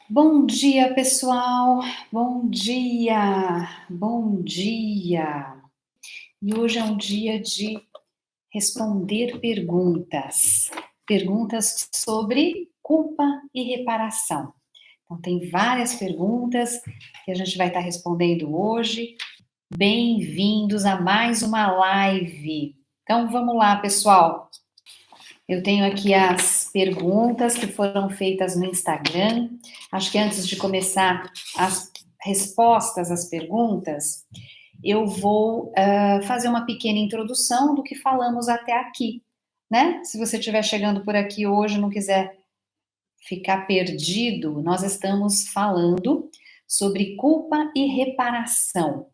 Bom dia, pessoal. Bom dia. Bom dia. E hoje é um dia de responder perguntas. Perguntas sobre culpa e reparação. Então, tem várias perguntas que a gente vai estar respondendo hoje. Bem-vindos a mais uma live. Então, vamos lá, pessoal. Eu tenho aqui as perguntas que foram feitas no Instagram. Acho que antes de começar as respostas às perguntas, eu vou fazer uma pequena introdução do que falamos até aqui, né? Se você estiver chegando por aqui hoje e não quiser ficar perdido, nós estamos falando sobre culpa e reparação.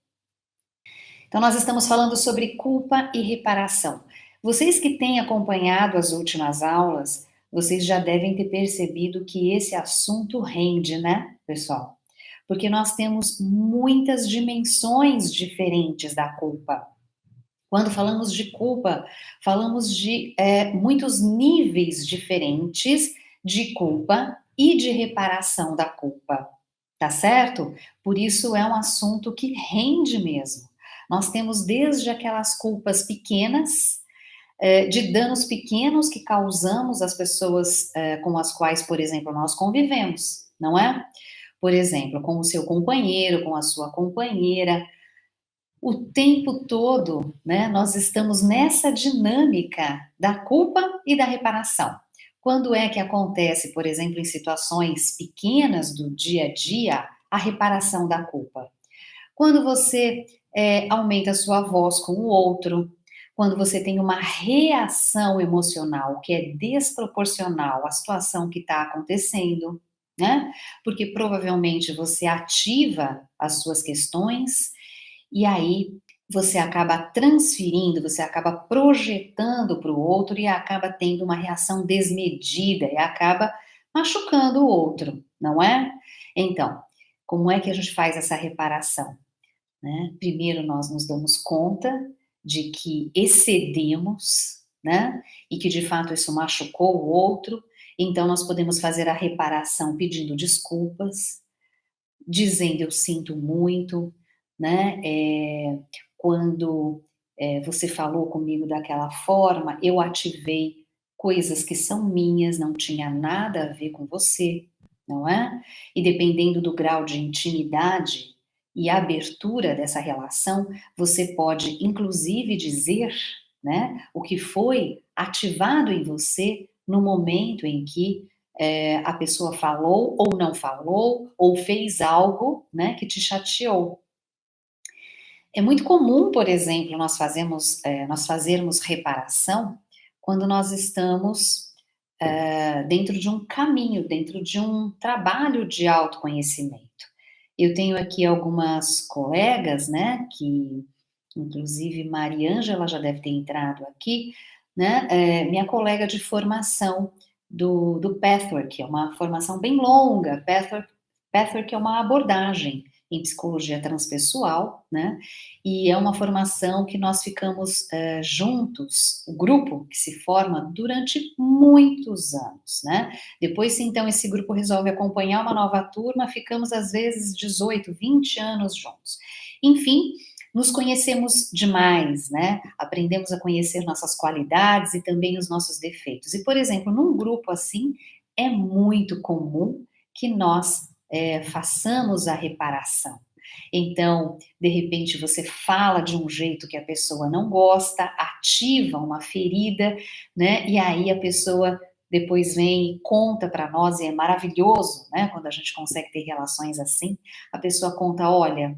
Então, nós estamos falando sobre culpa e reparação. Vocês que têm acompanhado as últimas aulas, vocês já devem ter percebido que esse assunto rende, né, pessoal? Porque nós temos muitas dimensões diferentes da culpa. Quando falamos de culpa, falamos de muitos níveis diferentes de culpa e de reparação da culpa, tá certo? Por isso é um assunto que rende mesmo. Nós temos desde aquelas culpas pequenas, de danos pequenos que causamos às pessoas com as quais, por exemplo, nós convivemos, não é? Por exemplo, com o seu companheiro, com a sua companheira, o tempo todo, né, nós estamos nessa dinâmica da culpa e da reparação. Quando é que acontece, por exemplo, em situações pequenas do dia a dia, a reparação da culpa? Quando você aumenta a sua voz com o outro, quando você tem uma reação emocional que é desproporcional à situação que está acontecendo, né? Porque provavelmente você ativa as suas questões e aí você acaba transferindo, você acaba projetando para o outro e acaba tendo uma reação desmedida e acaba machucando o outro, não é? Então, como é que a gente faz essa reparação? Né? Primeiro, nós nos damos conta de que excedemos, né? E que de fato isso machucou o outro, então nós podemos fazer a reparação pedindo desculpas, dizendo eu sinto muito, né? Quando você falou comigo daquela forma, eu ativei coisas que são minhas, não tinha nada a ver com você, não é? E dependendo do grau de intimidade e abertura dessa relação, você pode inclusive dizer, né, o que foi ativado em você no momento em que a pessoa falou ou não falou, ou fez algo, né, que te chateou. É muito comum, por exemplo, nós fazermos reparação quando nós estamos dentro de um caminho, dentro de um trabalho de autoconhecimento. Eu tenho aqui algumas colegas, né, que inclusive Mariângela já deve ter entrado aqui, né, minha colega de formação do Pathwork, é uma formação bem longa, Pathwork é uma abordagem em psicologia transpessoal, né, e é uma formação que nós ficamos juntos, o grupo que se forma durante muitos anos, né, depois então esse grupo resolve acompanhar uma nova turma, ficamos às vezes 18, 20 anos juntos. Enfim, nos conhecemos demais, né? Aprendemos a conhecer nossas qualidades e também os nossos defeitos. E, por exemplo, num grupo assim, é muito comum que nós façamos a reparação. Então, de repente, você fala de um jeito que a pessoa não gosta, ativa uma ferida, né? E aí a pessoa depois vem e conta para nós, e é maravilhoso, né? Quando a gente consegue ter relações assim, a pessoa conta, olha,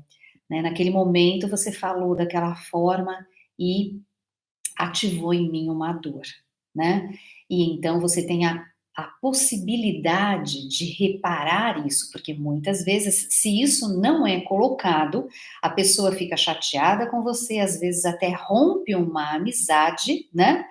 né, naquele momento você falou daquela forma e ativou em mim uma dor, né? E então você tem a possibilidade de reparar isso, porque muitas vezes, se isso não é colocado, a pessoa fica chateada com você, às vezes até rompe uma amizade, né?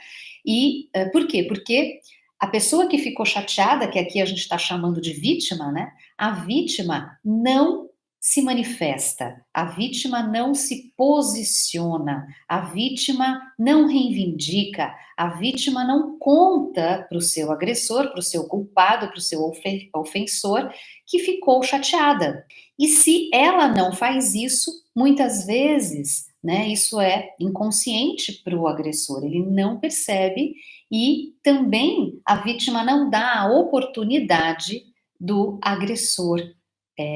E por quê? Porque a pessoa que ficou chateada, que aqui a gente está chamando de vítima, né? A vítima não se manifesta, a vítima não se posiciona, a vítima não reivindica, a vítima não conta para o seu agressor, para o seu culpado, para o seu ofensor, que ficou chateada. E se ela não faz isso, muitas vezes, né, isso é inconsciente para o agressor, ele não percebe e também a vítima não dá a oportunidade do agressor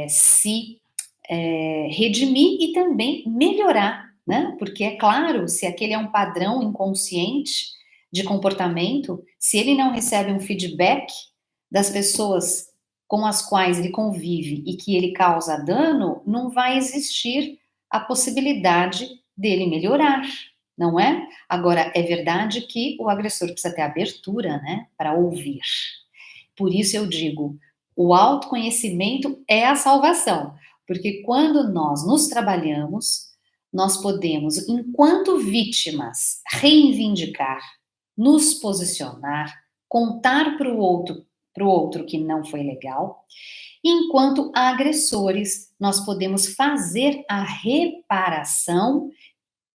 se redimir e também melhorar, né? Porque é claro, se aquele é um padrão inconsciente de comportamento, se ele não recebe um feedback das pessoas com as quais ele convive e que ele causa dano, não vai existir a possibilidade dele melhorar, não é? Agora, é verdade que o agressor precisa ter abertura, né, para ouvir. Por isso eu digo, o autoconhecimento é a salvação, porque quando nós nos trabalhamos, nós podemos, enquanto vítimas, reivindicar, nos posicionar, contar para o outro que não foi legal, enquanto agressores, nós podemos fazer a reparação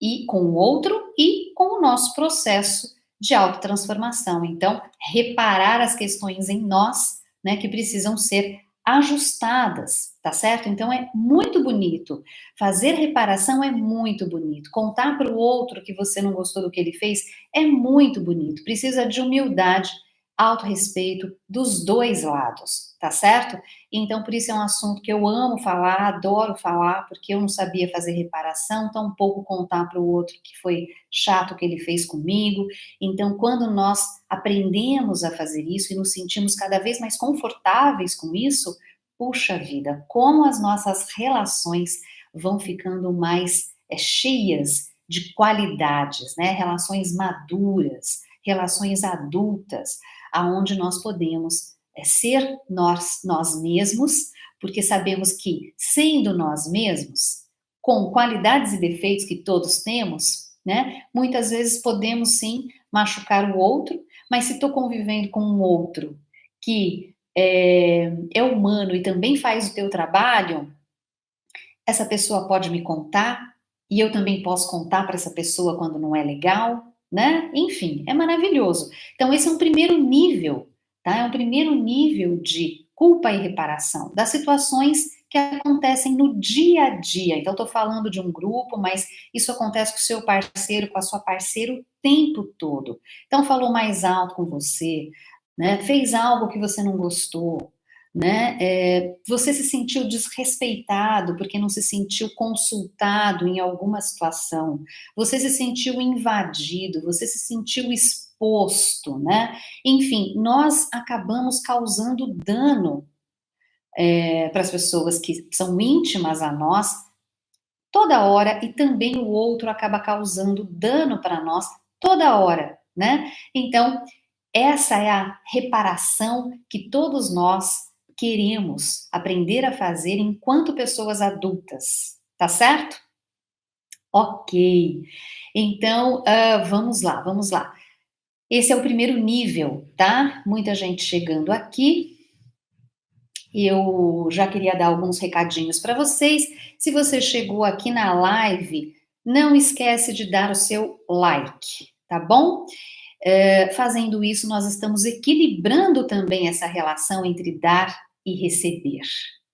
e com o outro e com o nosso processo de autotransformação. Então, reparar as questões em nós, né, que precisam ser ajustadas, tá certo? Então é muito bonito. Fazer reparação é muito bonito. Contar para o outro que você não gostou do que ele fez é muito bonito. Precisa de humildade, autorrespeito dos dois lados, tá certo? Então, por isso é um assunto que eu amo falar, adoro falar, porque eu não sabia fazer reparação, tampouco contar para o outro que foi chato o que ele fez comigo. Então, quando nós aprendemos a fazer isso e nos sentimos cada vez mais confortáveis com isso, puxa vida, como as nossas relações vão ficando mais cheias de qualidades, né? Relações maduras, relações adultas, aonde nós podemos ser nós mesmos, porque sabemos que, sendo nós mesmos, com qualidades e defeitos que todos temos, né, muitas vezes podemos sim machucar o outro, mas se estou convivendo com um outro que é humano e também faz o teu trabalho, essa pessoa pode me contar e eu também posso contar para essa pessoa quando não é legal, né? Enfim, é maravilhoso. Então, esse é um primeiro nível, tá? É um primeiro nível de culpa e reparação das situações que acontecem no dia a dia. Então, estou falando de um grupo, mas isso acontece com o seu parceiro, com a sua parceira o tempo todo. Então, falou mais alto com você, né? Fez algo que você não gostou, né? Você se sentiu desrespeitado porque não se sentiu consultado em alguma situação, você se sentiu invadido, você se sentiu exposto, né? Enfim, nós acabamos causando dano para as pessoas que são íntimas a nós toda hora e também o outro acaba causando dano para nós toda hora, né? Então, essa é a reparação que todos nós queremos aprender a fazer enquanto pessoas adultas, tá certo? Ok. Então, vamos lá, vamos lá. Esse é o primeiro nível, tá? Muita gente chegando aqui. Eu já queria dar alguns recadinhos para vocês. Se você chegou aqui na live, não esquece de dar o seu like, tá bom? Fazendo isso, nós estamos equilibrando também essa relação entre dar e receber,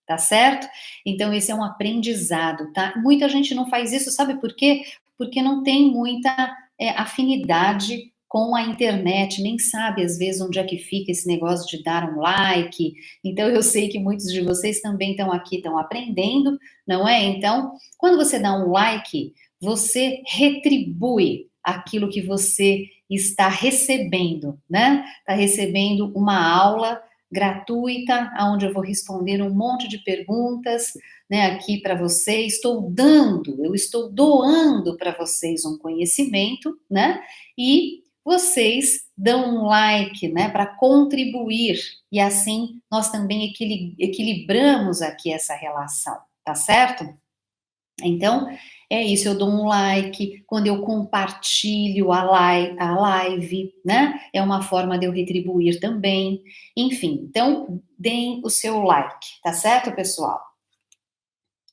tá certo? Então, esse é um aprendizado, tá? Muita gente não faz isso, sabe por quê? Porque não tem muita afinidade com a internet, nem sabe às vezes onde é que fica esse negócio de dar um like. Então, eu sei que muitos de vocês também estão aqui, estão aprendendo, não é? Então, quando você dá um like, você retribui aquilo que você está recebendo, né? Está recebendo uma aula gratuita, onde eu vou responder um monte de perguntas, né, aqui para vocês. Eu estou doando para vocês um conhecimento, né? E vocês dão um like, né, para contribuir. E assim nós também equilibramos aqui essa relação, tá certo? Então, é isso, eu dou um like, quando eu compartilho a live, né? É uma forma de eu retribuir também. Enfim, então, deem o seu like, tá certo, pessoal?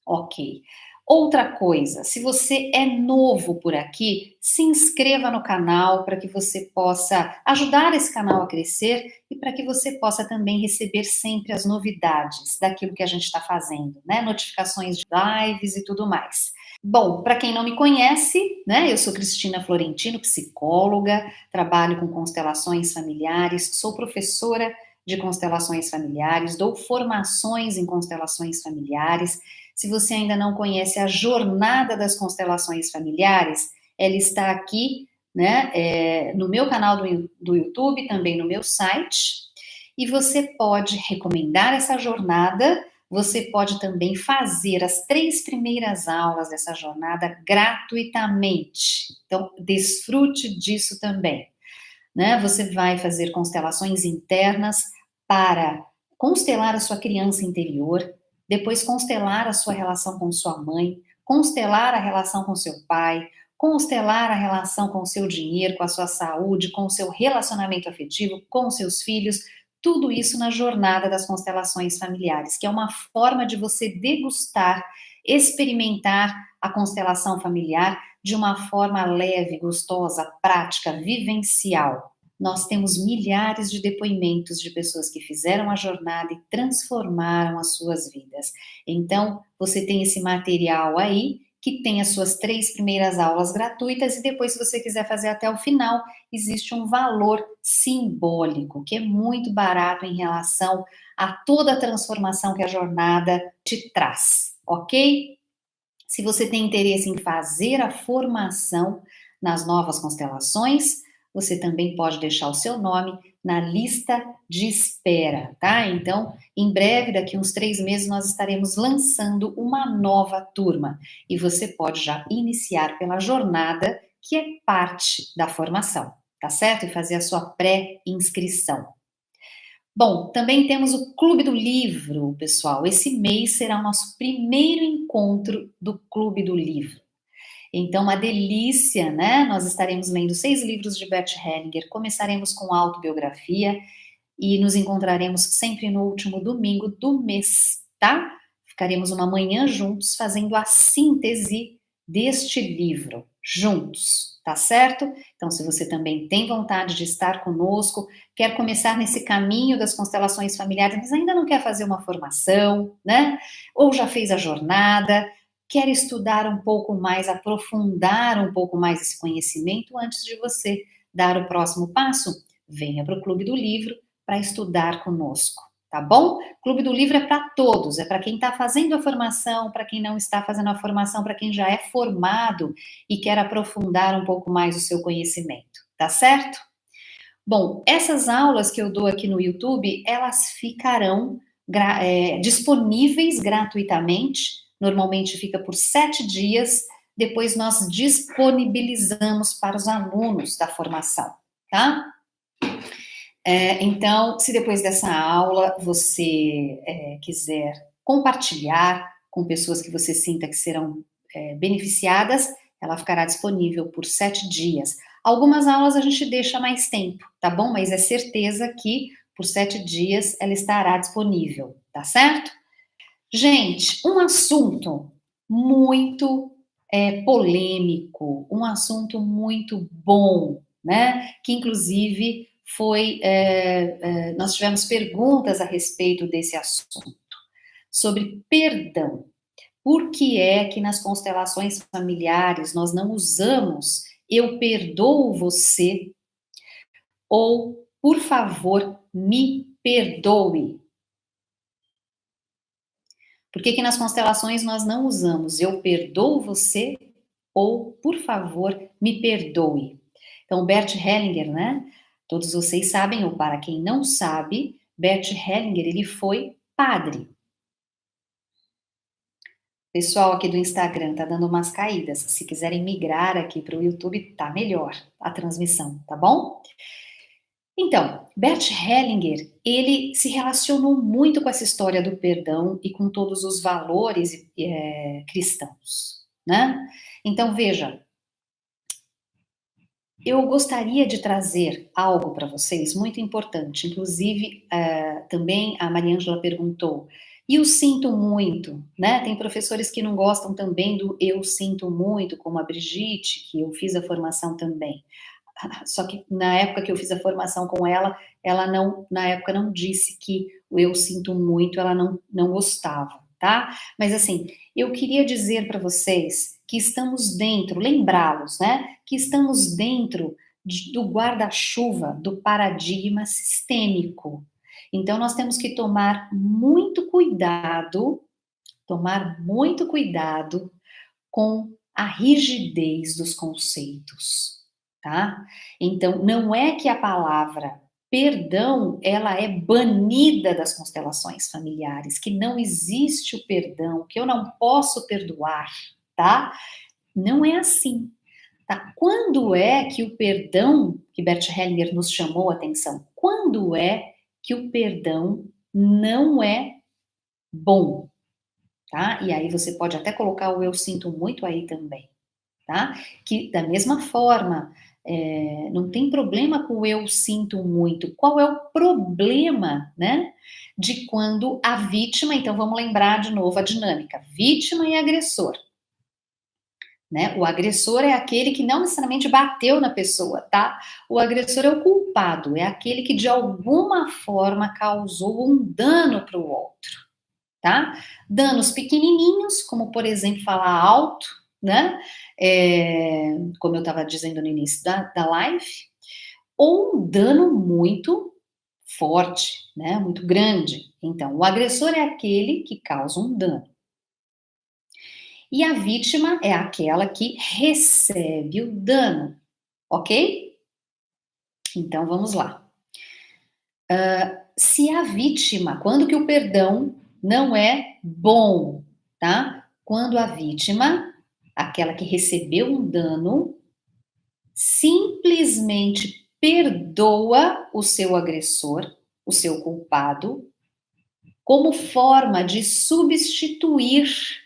Ok. Outra coisa, se você é novo por aqui, se inscreva no canal para que você possa ajudar esse canal a crescer e para que você possa também receber sempre as novidades daquilo que a gente está fazendo, né? Notificações de lives e tudo mais. Bom, para quem não me conhece, né, eu sou Cristina Florentino, psicóloga, trabalho com constelações familiares, sou professora de constelações familiares, dou formações em constelações familiares. Se você ainda não conhece a jornada das constelações familiares, ela está aqui, né, no meu canal do YouTube, também no meu site, e você pode recomendar essa jornada. Você pode também fazer as 3 primeiras aulas dessa jornada gratuitamente. Então, desfrute disso também, né? Você vai fazer constelações internas para constelar a sua criança interior, depois constelar a sua relação com sua mãe, constelar a relação com seu pai, constelar a relação com o seu dinheiro, com a sua saúde, com o seu relacionamento afetivo, com os seus filhos, tudo isso na jornada das constelações familiares, que é uma forma de você degustar, experimentar a constelação familiar de uma forma leve, gostosa, prática, vivencial. Nós temos milhares de depoimentos de pessoas que fizeram a jornada e transformaram as suas vidas. Então, você tem esse material aí, que tem as suas 3 primeiras aulas gratuitas, e depois, se você quiser fazer até o final, existe um valor simbólico, que é muito barato em relação a toda a transformação que a jornada te traz, ok? Se você tem interesse em fazer a formação nas novas constelações, você também pode deixar o seu nome na lista de espera, tá? Então, em breve, daqui uns 3 meses, nós estaremos lançando uma nova turma e você pode já iniciar pela jornada, que é parte da formação, tá certo? E fazer a sua pré-inscrição. Bom, também temos o Clube do Livro, pessoal. Esse mês será o nosso primeiro encontro do Clube do Livro. Então, uma delícia, né? Nós estaremos lendo 6 livros de Bert Hellinger, começaremos com autobiografia e nos encontraremos sempre no último domingo do mês, tá? Ficaremos uma manhã juntos fazendo a síntese deste livro, juntos, tá certo? Então, se você também tem vontade de estar conosco, quer começar nesse caminho das constelações familiares, mas ainda não quer fazer uma formação, né? Ou já fez a jornada, quer estudar um pouco mais, aprofundar um pouco mais esse conhecimento antes de você dar o próximo passo, venha para o Clube do Livro para estudar conosco, tá bom? Clube do Livro é para todos, é para quem está fazendo a formação, para quem não está fazendo a formação, para quem já é formado e quer aprofundar um pouco mais o seu conhecimento, tá certo? Bom, essas aulas que eu dou aqui no YouTube, elas ficarão disponíveis gratuitamente, normalmente fica por 7 dias, depois nós disponibilizamos para os alunos da formação, tá? Então, se depois dessa aula você quiser compartilhar com pessoas que você sinta que serão beneficiadas, ela ficará disponível por 7 dias. Algumas aulas a gente deixa mais tempo, tá bom? Mas é certeza que por 7 dias ela estará disponível, tá certo? Gente, um assunto muito polêmico, um assunto muito bom, né? Que inclusive nós tivemos perguntas a respeito desse assunto, sobre perdão. Por que é que nas constelações familiares nós não usamos eu perdoo você ou por favor me perdoe? Por que que nas constelações nós não usamos eu perdoo você ou por favor me perdoe? Então, Bert Hellinger, né? Todos vocês sabem, ou para quem não sabe, Bert Hellinger, ele foi padre. Pessoal aqui do Instagram tá dando umas caídas. Se quiserem migrar aqui para o YouTube, tá melhor a transmissão, tá bom? Então, Bert Hellinger, ele se relacionou muito com essa história do perdão e com todos os valores cristãos, né? Então, veja, eu gostaria de trazer algo para vocês muito importante. Inclusive, também a Mariângela perguntou E o sinto muito, né? Tem professores que não gostam também do eu sinto muito, como a Brigitte, que eu fiz a formação também. Só que na época que eu fiz a formação com ela, ela não, na época não disse que o eu sinto muito, ela não gostava, tá? Mas assim, eu queria dizer para vocês que estamos dentro, lembrá-los, né? Que estamos dentro do guarda-chuva do paradigma sistêmico. Então nós temos que tomar muito cuidado com a rigidez dos conceitos, tá? Então, não é que a palavra perdão, ela é banida das constelações familiares, que não existe o perdão, que eu não posso perdoar, tá? Não é assim, tá? Quando é que o perdão, que Bert Hellinger nos chamou a atenção, quando é que o perdão não é bom, tá? E aí você pode até colocar o eu sinto muito aí também, tá? Que da mesma forma, não tem problema com o eu sinto muito. Qual é o problema, né? De quando a vítima, então vamos lembrar de novo a dinâmica, vítima e agressor. Né? O agressor é aquele que não necessariamente bateu na pessoa, tá? O agressor é o culpado, é aquele que de alguma forma causou um dano para o outro, tá? Danos pequenininhos, como por exemplo falar alto, né? Como eu estava dizendo no início da live, ou um dano muito forte, né? Muito grande. Então, o agressor é aquele que causa um dano. E a vítima é aquela que recebe o dano, ok? Então vamos lá. Se a vítima, quando que o perdão não é bom, tá? Quando a vítima, aquela que recebeu um dano, simplesmente perdoa o seu agressor, o seu culpado, como forma de substituir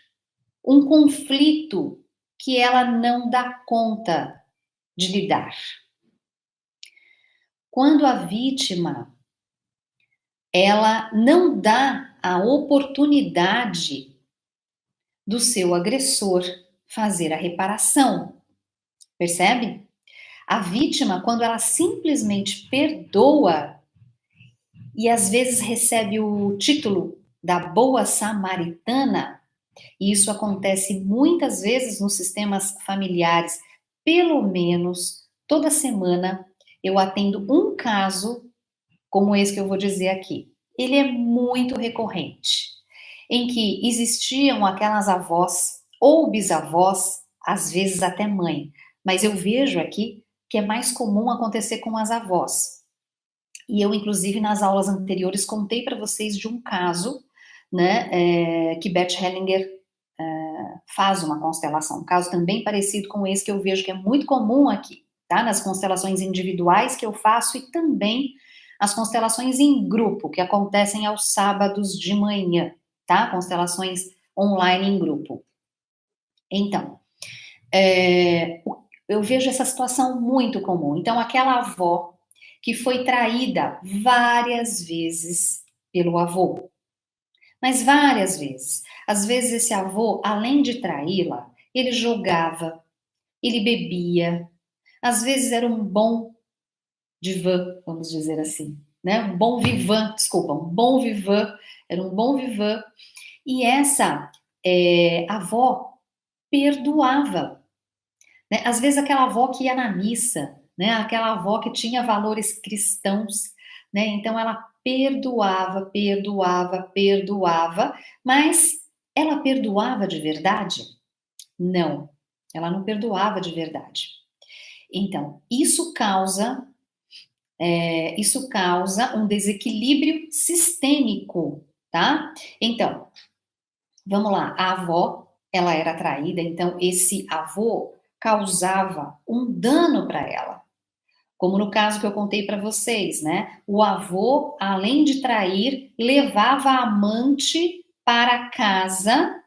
um conflito que ela não dá conta de lidar. Quando a vítima ela não dá a oportunidade do seu agressor fazer a reparação, percebe? A vítima, quando ela simplesmente perdoa e às vezes recebe o título da boa samaritana, e isso acontece muitas vezes nos sistemas familiares, pelo menos toda semana eu atendo um caso como esse que eu vou dizer aqui. Ele é muito recorrente, em que existiam aquelas avós ou bisavós, às vezes até mãe, mas eu vejo aqui que é mais comum acontecer com as avós. E eu, inclusive, nas aulas anteriores, contei para vocês de um caso, né, que Bert Hellinger faz uma constelação, um caso também parecido com esse que eu vejo que é muito comum aqui, tá? Nas constelações individuais que eu faço e também as constelações em grupo, que acontecem aos sábados de manhã, tá? Constelações online em grupo. Então, eu vejo essa situação muito comum. Então, aquela avó que foi traída várias vezes pelo avô, mas várias vezes. Às vezes, esse avô, além de traí-la, ele jogava, ele bebia, às vezes era um bom divã, vamos dizer assim, né? Um bom vivant, desculpa, um bom vivant, era um bom vivant. E essa avó perdoava, né? Às vezes aquela avó que ia na missa, né? Aquela avó que tinha valores cristãos, né? Então ela perdoava, perdoava, perdoava, mas ela perdoava de verdade? Não, ela não perdoava de verdade. Então, isso causa um desequilíbrio sistêmico, tá? Então, vamos lá, a avó, ela era traída, então esse avô causava um dano para ela. Como no caso que eu contei para vocês, né? O avô, além de trair, levava a amante para a casa,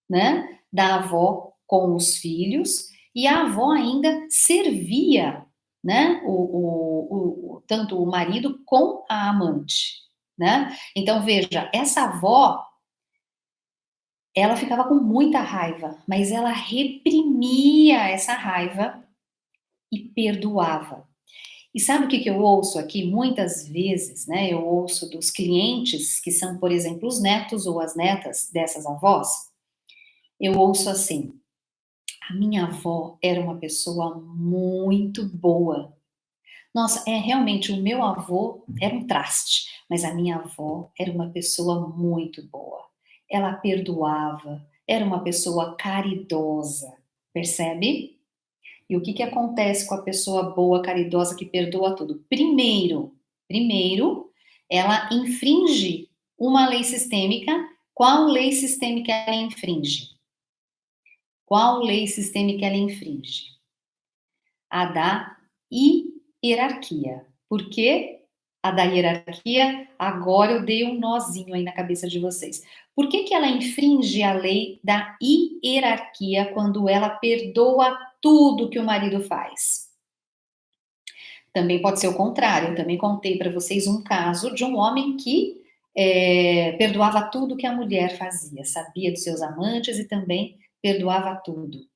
né, da avó com os filhos, e a avó ainda servia, né, tanto o marido com a amante, né? Então veja, essa avó ela ficava com muita raiva, mas ela reprimia essa raiva e perdoava. E sabe o que eu ouço aqui muitas vezes, né? Eu ouço dos clientes que são, por exemplo, os netos ou as netas dessas avós. Eu ouço assim: a minha avó era uma pessoa muito boa. Nossa, realmente o meu avô era um traste, mas a minha avó era uma pessoa muito boa. Ela perdoava, era uma pessoa caridosa, percebe? E o que acontece com a pessoa boa, caridosa, que perdoa tudo? Primeiro, ela infringe uma lei sistêmica. Qual lei sistêmica ela infringe? Qual lei sistêmica ela infringe? A da hierarquia. Por quê? A da hierarquia, agora eu dei um nozinho aí na cabeça de vocês. Por que ela infringe a lei da hierarquia quando ela perdoa tudo que o marido faz? Também pode ser o contrário. Eu também contei para vocês um caso de um homem que perdoava tudo que a mulher fazia, sabia dos seus amantes e também perdoava tudo,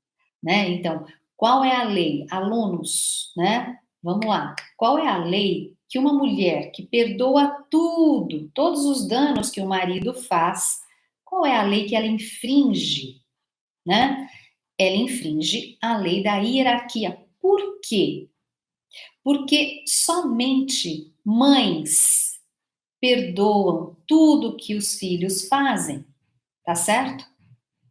né? Então, qual é a lei? Alunos, né? Vamos lá. Qual é a lei que uma mulher que perdoa tudo, todos os danos que o marido faz, qual é a lei que ela infringe, né? Ela infringe a lei da hierarquia. Por quê? Porque somente mães perdoam tudo que os filhos fazem, tá certo?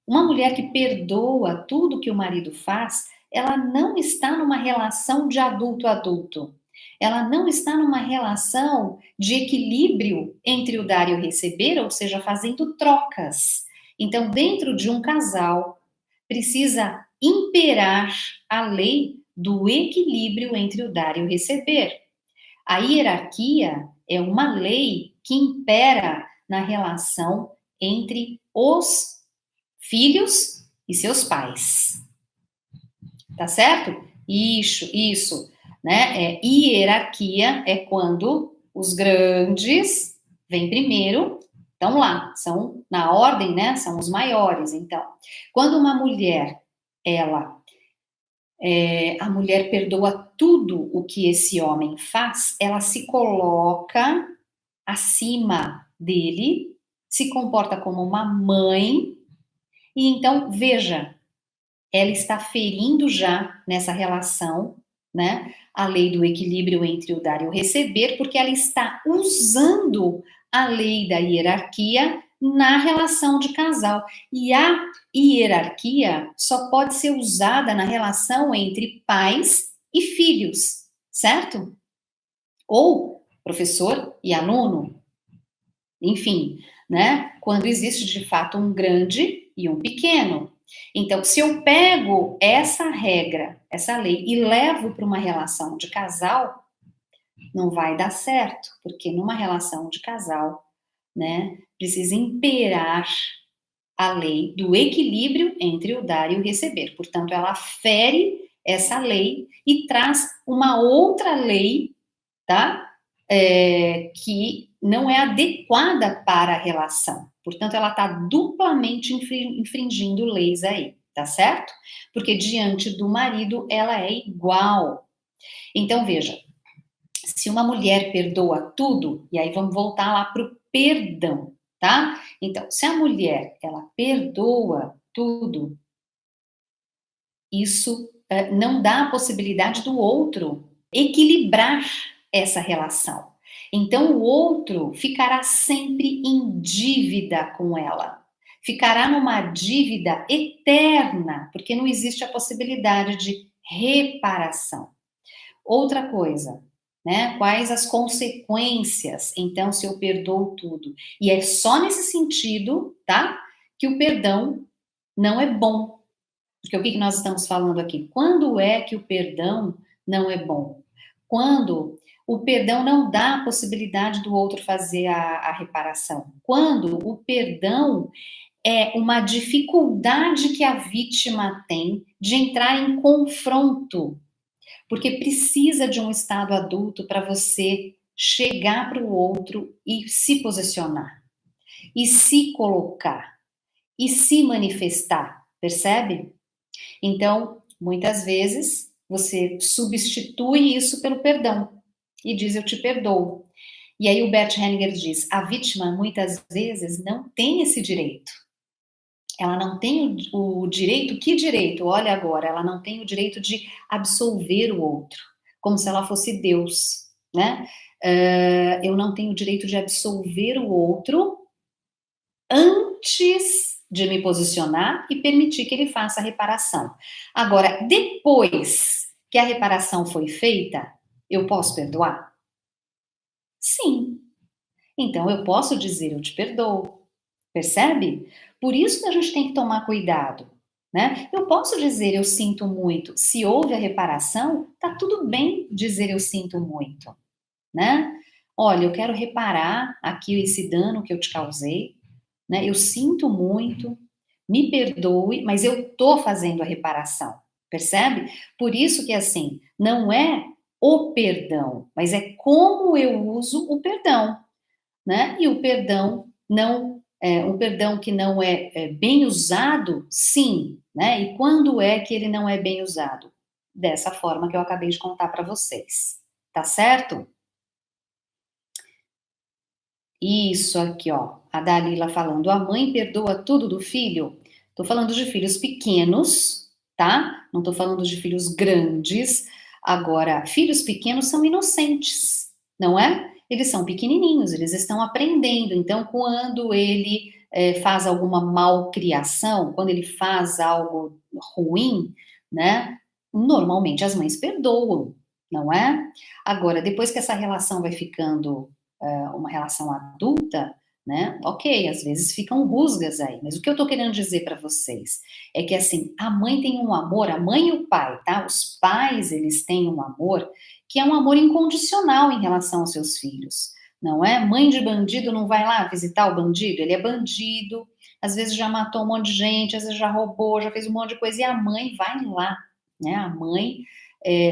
Uma mulher que perdoa tudo que o marido faz, ela não está numa relação de adulto a adulto. Ela não está numa relação de equilíbrio entre o dar e o receber, ou seja, fazendo trocas. Então, dentro de um casal, precisa imperar a lei do equilíbrio entre o dar e o receber. A hierarquia é uma lei que impera na relação entre os filhos e seus pais. Tá certo? Isso, né? Hierarquia é quando os grandes vêm primeiro, estão lá, são na ordem, né? São os maiores. Então, quando uma mulher, a mulher perdoa tudo o que esse homem faz, ela se coloca acima dele, se comporta como uma mãe, e então, veja, ela está ferindo já nessa relação, né, a lei do equilíbrio entre o dar e o receber, porque ela está usando a lei da hierarquia na relação de casal. E a hierarquia só pode ser usada na relação entre pais e filhos, certo? Ou professor e aluno, enfim, né? Quando existe de fato um grande e um pequeno. Então, se eu pego essa regra, essa lei e levo para uma relação de casal, não vai dar certo, porque numa relação de casal, né, precisa imperar a lei do equilíbrio entre o dar e o receber. Portanto, ela fere essa lei e traz uma outra lei, tá? Que não é adequada para a relação. Portanto, ela está duplamente infringindo leis aí, tá certo? Porque diante do marido ela é igual. Então, veja, se uma mulher perdoa tudo, e aí vamos voltar lá para o perdão, tá? Então, se a mulher ela perdoa tudo, isso não dá a possibilidade do outro equilibrar essa relação. Então, o outro ficará sempre em dívida com ela. Ficará numa dívida eterna, porque não existe a possibilidade de reparação. Outra coisa, né? Quais as consequências, então, se eu perdoo tudo? E é só nesse sentido, tá? Que o perdão não é bom. Porque o que nós estamos falando aqui? Quando é que o perdão não é bom? Quando o perdão não dá a possibilidade do outro fazer a reparação. Quando o perdão é uma dificuldade que a vítima tem de entrar em confronto. Porque precisa de um estado adulto para você chegar para o outro e se posicionar e se colocar. e se manifestar, percebe? Então, muitas vezes, você substitui isso pelo perdão e diz: Eu te perdoo. E aí o Bert Hellinger diz: a vítima muitas vezes não tem esse direito. Ela não tem o direito, que direito? Olha agora, ela não tem o direito de absolver o outro, como se ela fosse Deus, né? Eu não tenho o direito de absolver o outro antes de me posicionar e permitir que ele faça a reparação. Agora, depois que a reparação foi feita, eu posso perdoar? Sim. Então eu posso dizer eu te perdoo. Percebe? Por isso que a gente tem que tomar cuidado, né? Eu posso dizer eu sinto muito. Se houve a reparação, tá tudo bem dizer eu sinto muito, né? Olha, eu quero reparar aqui esse dano que eu te causei, né? Eu sinto muito, me perdoe, mas eu tô fazendo a reparação. Percebe? Por isso que assim, não é o perdão, mas é como eu uso o perdão, né? E o perdão não um perdão que não é bem usado, sim, né? E quando é que ele não é bem usado? Dessa forma que eu acabei de contar para vocês, tá certo? Isso aqui, ó, a Dalila falando, a mãe perdoa tudo do filho. Tô falando de filhos pequenos, tá? Não tô falando de filhos grandes. Agora, filhos pequenos são inocentes, não é? Eles são pequenininhos, eles estão aprendendo. Então, quando ele faz alguma malcriação, quando ele faz algo ruim, né? Normalmente as mães perdoam, não é? Agora, depois que essa relação vai ficando uma relação adulta, né? Ok, às vezes ficam rusgas aí, mas o que eu tô querendo dizer para vocês é que assim, a mãe tem um amor, a mãe e o pai, tá? Os pais, eles têm um amor que é um amor incondicional em relação aos seus filhos, não é? Mãe de bandido não vai lá visitar o bandido, ele é bandido, às vezes já matou um monte de gente, às vezes já roubou, já fez um monte de coisa, e a mãe vai lá, né? A mãe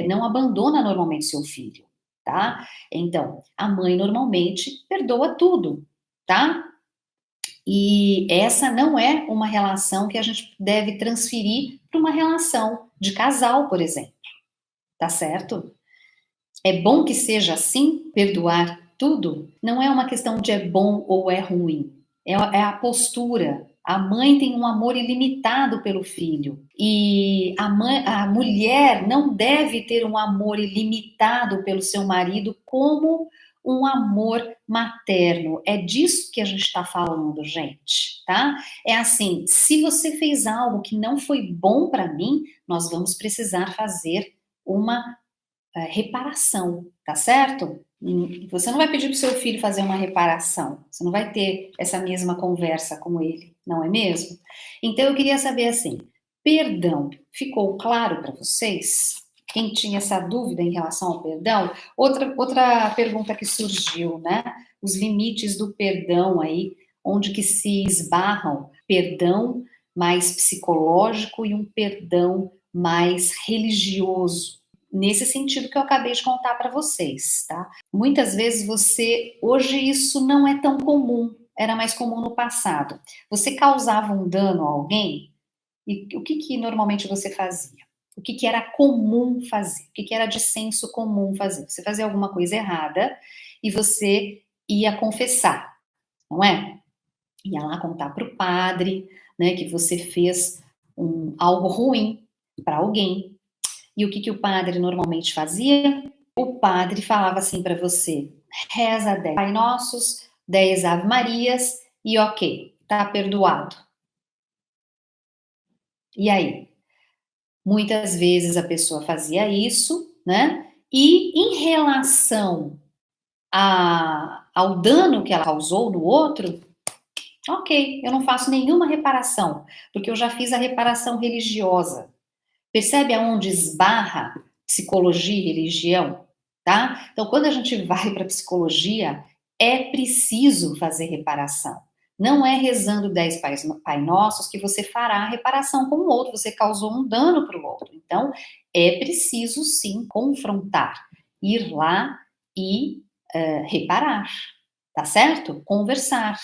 não abandona normalmente seu filho, tá? Então, a mãe normalmente perdoa tudo, tá? E essa não é uma relação que a gente deve transferir para uma relação de casal, por exemplo, tá certo? É bom que seja assim, perdoar tudo? Não é uma questão de é bom ou é ruim. É a postura. A mãe tem um amor ilimitado pelo filho. E a mulher não deve ter um amor ilimitado pelo seu marido como um amor materno. É disso que a gente está falando, gente, tá? É assim, se você fez algo que não foi bom para mim, nós vamos precisar fazer uma reparação, tá certo? E você não vai pedir para o seu filho fazer uma reparação, você não vai ter essa mesma conversa com ele, não é mesmo? Então eu queria saber assim, perdão, ficou claro para vocês? Quem tinha essa dúvida em relação ao perdão? Outra pergunta que surgiu, né? Os limites do perdão aí, onde que se esbarram perdão mais psicológico e um perdão mais religioso, nesse sentido que eu acabei de contar para vocês, tá? Muitas vezes hoje isso não é tão comum, era mais comum no passado. Você causava um dano a alguém e o que que normalmente você fazia? O que que era comum fazer? O que que era de senso comum fazer? Você fazia alguma coisa errada e você ia confessar, não é? Ia lá contar para o padre, né, que você fez algo ruim para alguém. E o que que o padre normalmente fazia? O padre falava assim para você: reza 10 Pai Nossos, 10 Ave Marias e ok, tá perdoado. E aí? Muitas vezes a pessoa fazia isso, né? E em relação ao dano que ela causou no outro, ok, eu não faço nenhuma reparação, porque eu já fiz a reparação religiosa. Percebe aonde esbarra psicologia e religião, tá? Então, quando a gente vai para psicologia, é preciso fazer reparação. Não é rezando 10 Pai Nossos que você fará a reparação com o outro, você causou um dano para o outro. Então, é preciso sim confrontar, ir lá e reparar, tá certo? Conversar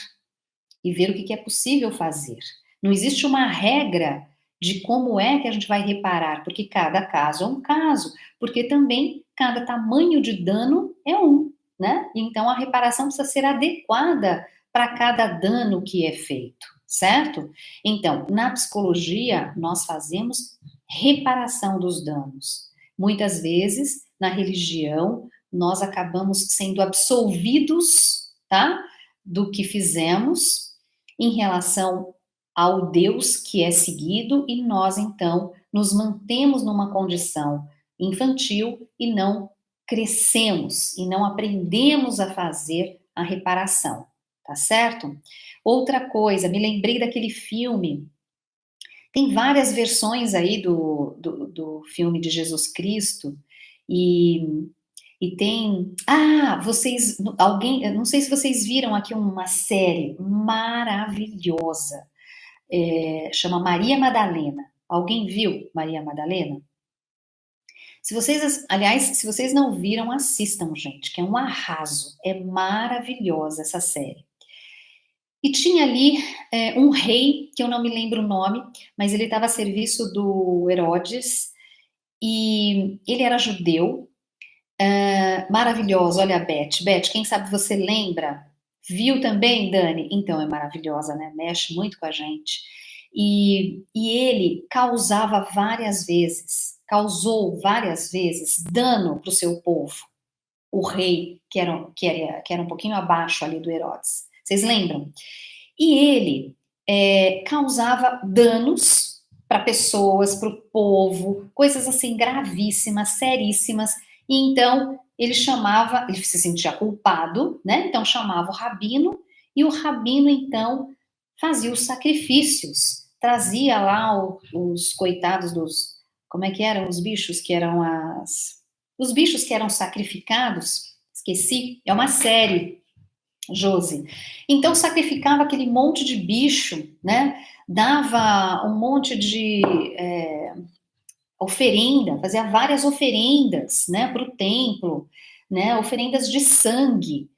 e ver o que é possível fazer. Não existe uma regra de como é que a gente vai reparar, porque cada caso é um caso, porque também cada tamanho de dano é um, né? Então a reparação precisa ser adequada para cada dano que é feito, certo? Então, na psicologia, nós fazemos reparação dos danos. Muitas vezes, na religião, nós acabamos sendo absolvidos, tá? Do que fizemos em relação ao Deus que é seguido e nós então nos mantemos numa condição infantil e não crescemos e não aprendemos a fazer a reparação, tá certo? Outra coisa, me lembrei daquele filme, tem várias versões aí do filme de Jesus Cristo, e, e tem. Ah, vocês. Alguém. Eu não sei se vocês viram aqui uma série maravilhosa. Chama Maria Madalena. Alguém viu Maria Madalena? Se vocês, aliás, se vocês não viram, assistam, gente, que é um arraso. É maravilhosa essa série. E tinha ali um rei, que eu não me lembro o nome, mas ele estava a serviço do Herodes, e ele era judeu, maravilhosa, olha a Beth. Beth, quem sabe você lembra? Viu também, Dani? Então é maravilhosa, né? Mexe muito com a gente. E ele causou várias vezes dano para o seu povo, o rei, que era um pouquinho abaixo ali do Herodes. Vocês lembram? E ele causava danos para pessoas, para o povo, coisas assim gravíssimas, seríssimas. E então ele se sentia culpado, né? Então chamava o rabino, e o rabino então fazia os sacrifícios, trazia lá os coitados dos, como é que eram os bichos que eram os bichos que eram sacrificados, esqueci, é uma série, Josi. Então sacrificava aquele monte de bicho, né? Dava um monte de oferenda, fazia várias oferendas, né, para o templo, né? Oferendas de sangue.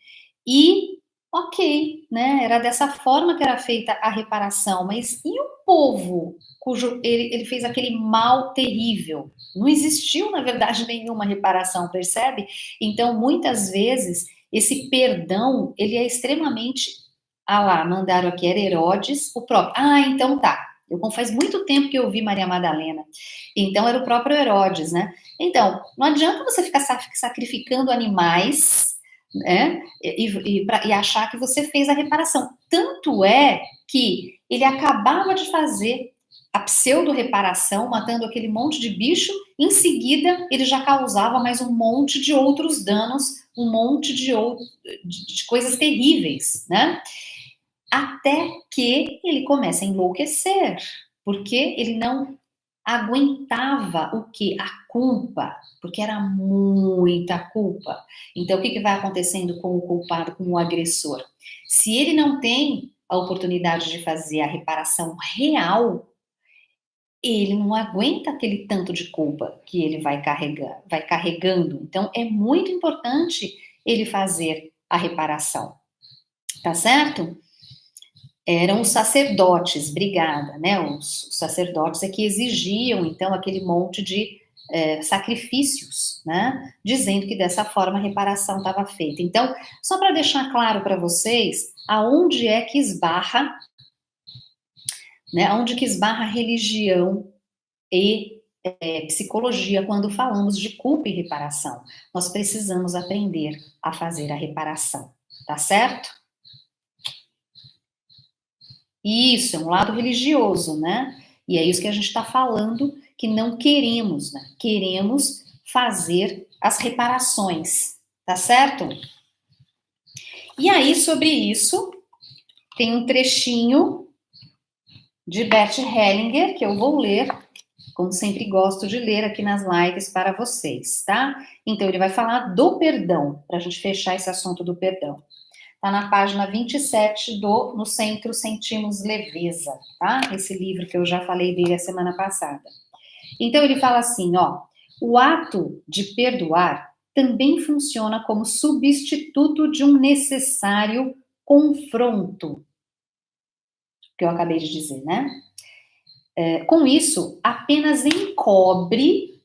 E ok, né? Era dessa forma que era feita a reparação. Mas e o povo cujo ele fez aquele mal terrível? Não existiu, na verdade, nenhuma reparação, percebe? Então, muitas vezes, esse perdão, ele é extremamente... Ah lá, mandaram aqui, era Herodes, o próprio. Ah, então tá. Faz muito tempo que eu vi Maria Madalena. Então, era o próprio Herodes, né? Então, não adianta você ficar sacrificando animais, né? E achar que você fez a reparação. Tanto é que ele acabava de fazer a pseudo-reparação, matando aquele monte de bicho, em seguida ele já causava mais um monte de outros danos, um monte de coisas terríveis, né? Até que ele começa a enlouquecer, porque ele não aguentava o que? A culpa, porque era muita culpa. Então, o que vai acontecendo com o culpado, com o agressor? Se ele não tem a oportunidade de fazer a reparação real, ele não aguenta aquele tanto de culpa que ele vai carregando. Então, é muito importante ele fazer a reparação, tá certo? Eram os sacerdotes, obrigada, né? Os sacerdotes é que exigiam, então, aquele monte de sacrifícios, né? Dizendo que dessa forma a reparação estava feita. Então, só para deixar claro para vocês, aonde é que esbarra, né? Aonde que esbarra religião e psicologia quando falamos de culpa e reparação. Nós precisamos aprender a fazer a reparação, tá certo? Isso, é um lado religioso, né? E é isso que a gente está falando, que não queremos, né? Queremos fazer as reparações, tá certo? E aí, sobre isso, tem um trechinho de Bert Hellinger, que eu vou ler, como sempre gosto de ler aqui nas lives para vocês, tá? Então, ele vai falar do perdão, para a gente fechar esse assunto do perdão. Está na página 27 do No Centro Sentimos Leveza, tá? Esse livro que eu já falei dele a semana passada. Então ele fala assim, ó, o ato de perdoar também funciona como substituto de um necessário confronto. que eu acabei de dizer, né? Com isso, apenas encobre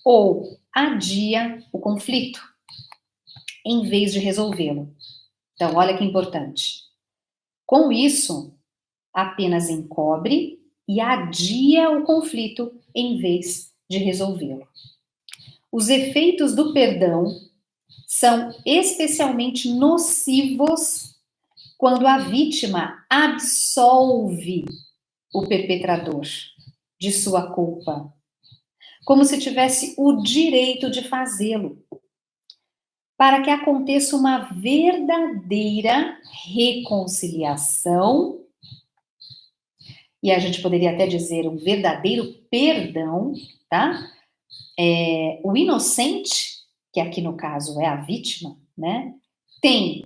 ou adia o conflito, em vez de resolvê-lo. Então, olha que importante. Com isso, apenas encobre e adia o conflito em vez de resolvê-lo. Os efeitos do perdão são especialmente nocivos quando a vítima absolve o perpetrador de sua culpa, como se tivesse o direito de fazê-lo, para que aconteça uma verdadeira reconciliação, e a gente poderia até dizer um verdadeiro perdão, tá? O inocente, que aqui no caso é a vítima, né, tem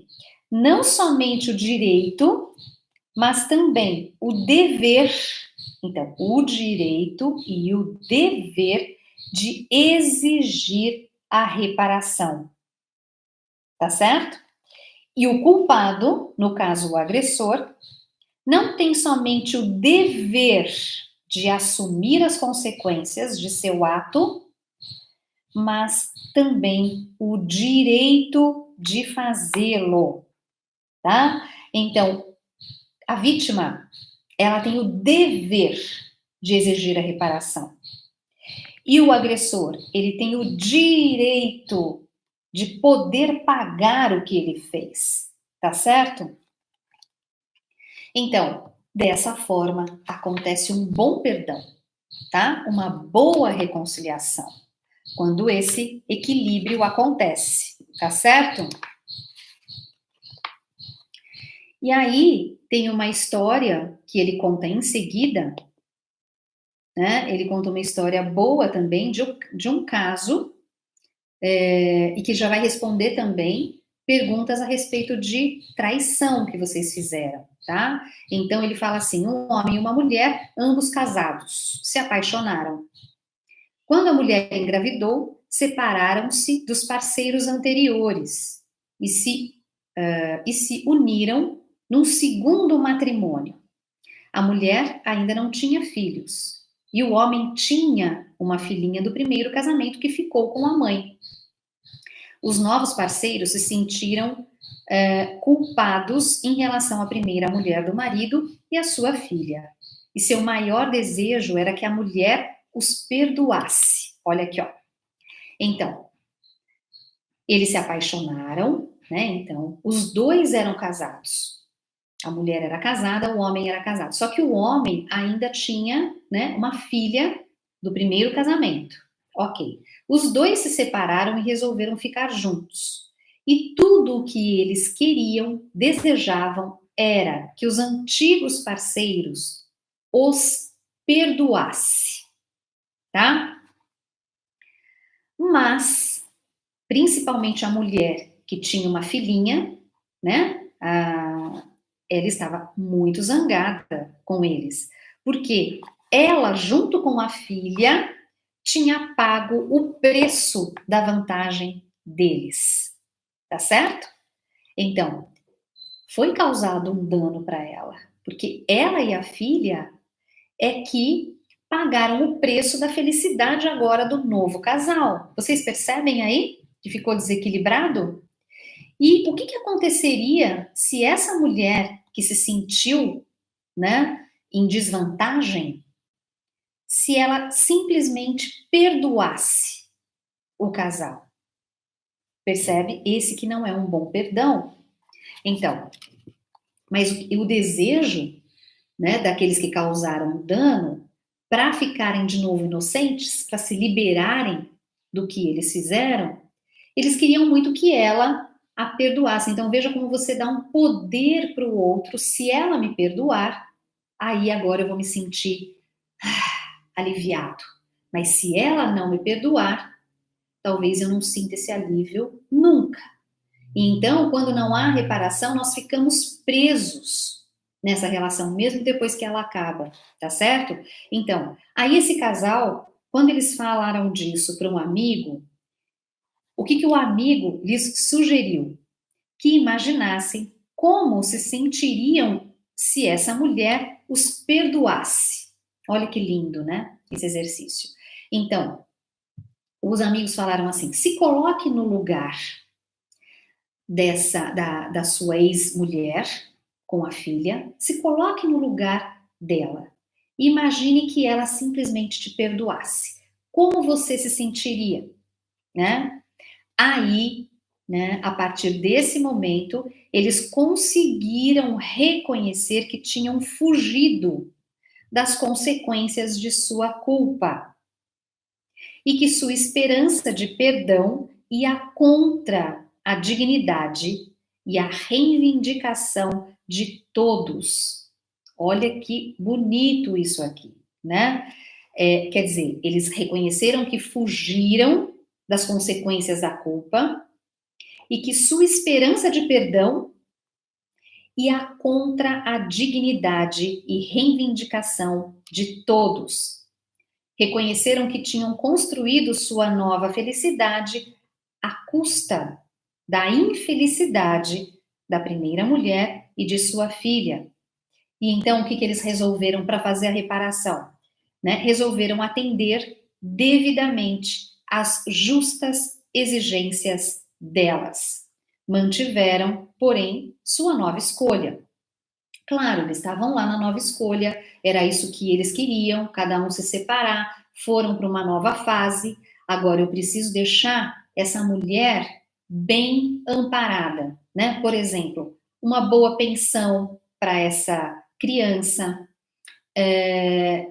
não somente o direito, mas também o dever, então, o direito e o dever de exigir a reparação, tá certo? E o culpado, no caso o agressor, não tem somente o dever de assumir as consequências de seu ato, mas também o direito de fazê-lo, tá? Então, a vítima, ela tem o dever de exigir a reparação. E o agressor, ele tem o direito de poder pagar o que ele fez, tá certo? Então, dessa forma, acontece um bom perdão, tá? Uma boa reconciliação, quando esse equilíbrio acontece, tá certo? E aí, tem uma história que ele conta em seguida, né? Ele conta uma história boa também de um caso, e que já vai responder também perguntas a respeito de traição que vocês fizeram, tá? Então, ele fala assim, um homem e uma mulher, ambos casados, se apaixonaram. Quando a mulher engravidou, separaram-se dos parceiros anteriores e se uniram num segundo matrimônio. A mulher ainda não tinha filhos e o homem tinha uma filhinha do primeiro casamento que ficou com a mãe. Os novos parceiros se sentiram culpados em relação à primeira mulher do marido e à sua filha. E seu maior desejo era que a mulher os perdoasse. Olha aqui, ó. Então, eles se apaixonaram, né? Então, os dois eram casados. A mulher era casada, o homem era casado. Só que o homem ainda tinha, né, uma filha do primeiro casamento. Ok. Os dois se separaram e resolveram ficar juntos. E tudo o que eles queriam, desejavam, era que os antigos parceiros os perdoasse, tá? Mas, principalmente a mulher que tinha uma filhinha, né? Ela estava muito zangada com eles, porque ela, junto com a filha, tinha pago o preço da vantagem deles, tá certo? Então, foi causado um dano para ela, porque ela e a filha é que pagaram o preço da felicidade agora do novo casal. Vocês percebem aí que ficou desequilibrado? E o que aconteceria se essa mulher que se sentiu, né, em desvantagem, se ela simplesmente perdoasse o casal? Percebe? Esse que não é um bom perdão. Então, mas o desejo, né, daqueles que causaram o dano, para ficarem de novo inocentes, para se liberarem do que eles fizeram, eles queriam muito que ela a perdoasse. Então veja como você dá um poder para o outro. Se ela me perdoar, aí agora eu vou me sentir aliviado. Mas se ela não me perdoar, talvez eu não sinta esse alívio nunca. E então, quando não há reparação, nós ficamos presos nessa relação, mesmo depois que ela acaba, tá certo? Então, aí esse casal, quando eles falaram disso para um amigo, o que o amigo lhes sugeriu? Que imaginassem como se sentiriam se essa mulher os perdoasse. Olha que lindo, né? Esse exercício. Então, os amigos falaram assim: se coloque no lugar da sua ex-mulher com a filha, se coloque no lugar dela. Imagine que ela simplesmente te perdoasse. Como você se sentiria, né? Aí, né, a partir desse momento, eles conseguiram reconhecer que tinham fugido das consequências de sua culpa e que sua esperança de perdão ia contra a dignidade e a reivindicação de todos. Olha que bonito isso aqui, né? Quer dizer, eles reconheceram que fugiram das consequências da culpa e que sua esperança de perdão ia contra a dignidade e reivindicação de todos. Reconheceram que tinham construído sua nova felicidade à custa da infelicidade da primeira mulher e de sua filha. E então, o que eles resolveram para fazer a reparação? Né? Resolveram atender devidamente às justas exigências delas. Mantiveram, porém, sua nova escolha. Claro, eles estavam lá na nova escolha, era isso que eles queriam, cada um se separar, foram para uma nova fase. Agora eu preciso deixar essa mulher bem amparada, né? Por exemplo, uma boa pensão para essa criança.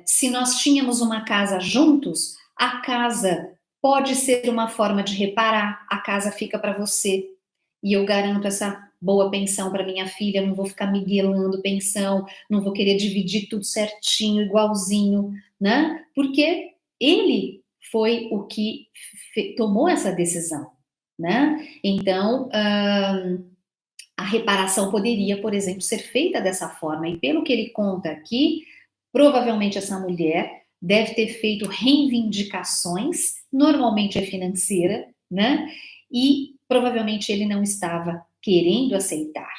Se nós tínhamos uma casa juntos, a casa pode ser uma forma de reparar, a casa fica para você. E eu garanto essa boa pensão para minha filha, não vou ficar miguelando pensão, não vou querer dividir tudo certinho, igualzinho, né? Porque ele foi o que tomou essa decisão, né? Então, a reparação poderia, por exemplo, ser feita dessa forma. E pelo que ele conta aqui, provavelmente essa mulher deve ter feito reivindicações, normalmente é financeira, né? E provavelmente ele não estava querendo aceitar.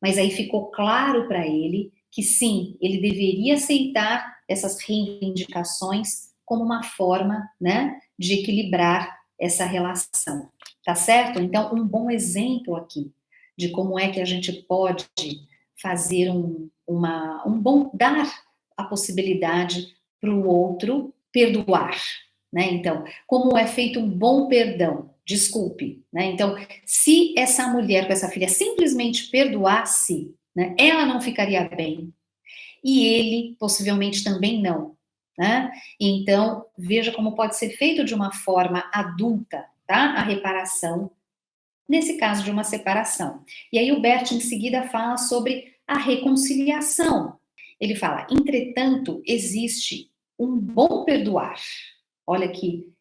Mas aí ficou claro para ele que sim, ele deveria aceitar essas reivindicações como uma forma, né, de equilibrar essa relação. Tá certo? Então, um bom exemplo aqui de como é que a gente pode fazer um bom dar a possibilidade para o outro perdoar, né? Então, como é feito um bom perdão? Desculpe, né? Então, se essa mulher com essa filha simplesmente perdoasse, né, ela não ficaria bem e ele possivelmente também não, né? Então, veja como pode ser feito de uma forma adulta, tá? A reparação nesse caso de uma separação. E aí o Bert em seguida fala sobre a reconciliação. Ele fala: entretanto, existe um bom perdoar. Olha que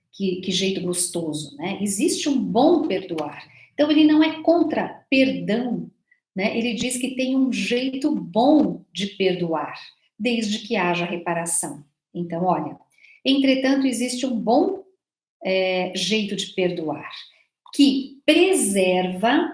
jeito gostoso, né? Existe um bom perdoar. Então ele não é contra perdão, né? Ele diz que tem um jeito bom de perdoar, desde que haja reparação. Então, olha, entretanto, existe um bom jeito de perdoar que preserva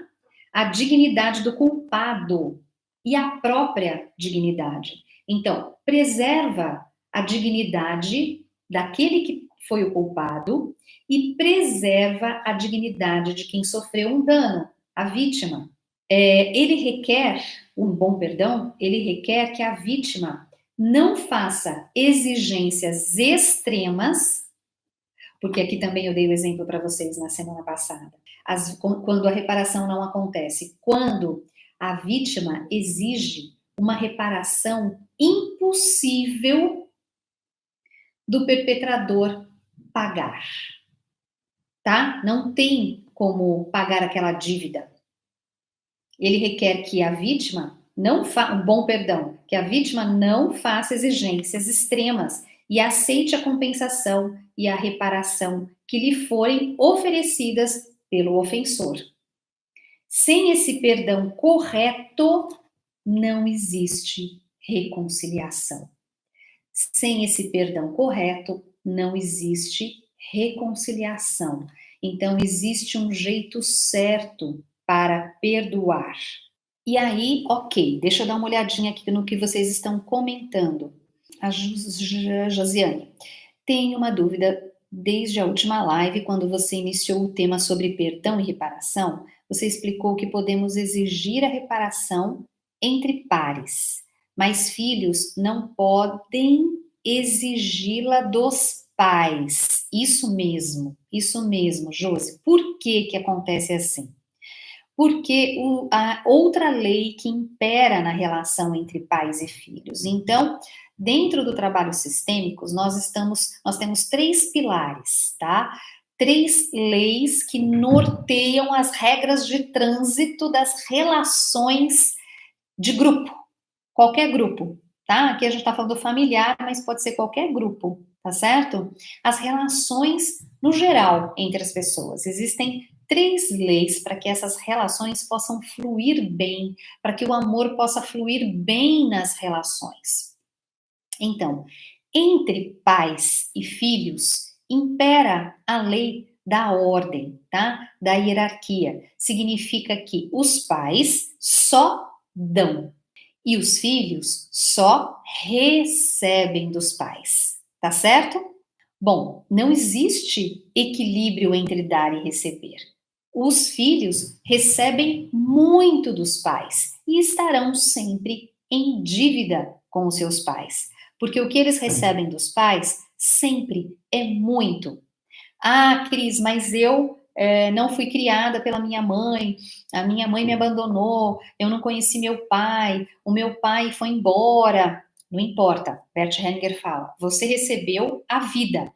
a dignidade do culpado e a própria dignidade. Então, preserva a dignidade daquele que foi o culpado e preserva a dignidade de quem sofreu um dano, a vítima. Ele requer, um bom perdão, ele requer que a vítima não faça exigências extremas, porque aqui também eu dei o exemplo para vocês na semana passada. Quando a reparação não acontece, quando a vítima exige uma reparação impossível do perpetrador pagar, tá? Não tem como pagar aquela dívida. Ele requer que a vítima não faça, um bom perdão, que a vítima não faça exigências extremas e aceite a compensação e a reparação que lhe forem oferecidas pelo ofensor. Sem esse perdão correto, não existe reconciliação. Sem esse perdão correto, não existe reconciliação. Então, existe um jeito certo para perdoar. E aí, ok, deixa eu dar uma olhadinha aqui no que vocês estão comentando. A Josiane, tenho uma dúvida. Desde a última live, quando você iniciou o tema sobre perdão e reparação, você explicou que podemos exigir a reparação entre pares, mas filhos não podem exigi-la dos pais. Isso mesmo, Josi. Por que que acontece assim? Porque a outra lei que impera na relação entre pais e filhos. Então, dentro do trabalho sistêmico, nós temos três pilares, tá? Três leis que norteiam as regras de trânsito das relações de grupo, qualquer grupo, tá? Aqui a gente está falando familiar, mas pode ser qualquer grupo, tá certo? As relações no geral entre as pessoas. Existem três leis para que essas relações possam fluir bem, para que o amor possa fluir bem nas relações. Então, entre pais e filhos, impera a lei da ordem, tá? Da hierarquia. Significa que os pais só dão e os filhos só recebem dos pais, tá certo? Bom, não existe equilíbrio entre dar e receber. Os filhos recebem muito dos pais e estarão sempre em dívida com os seus pais, porque o que eles recebem dos pais sempre é muito. Ah, Cris, mas eu não fui criada pela minha mãe, a minha mãe me abandonou, eu não conheci meu pai, o meu pai foi embora. Não importa, Bert Hellinger fala, você recebeu a vida,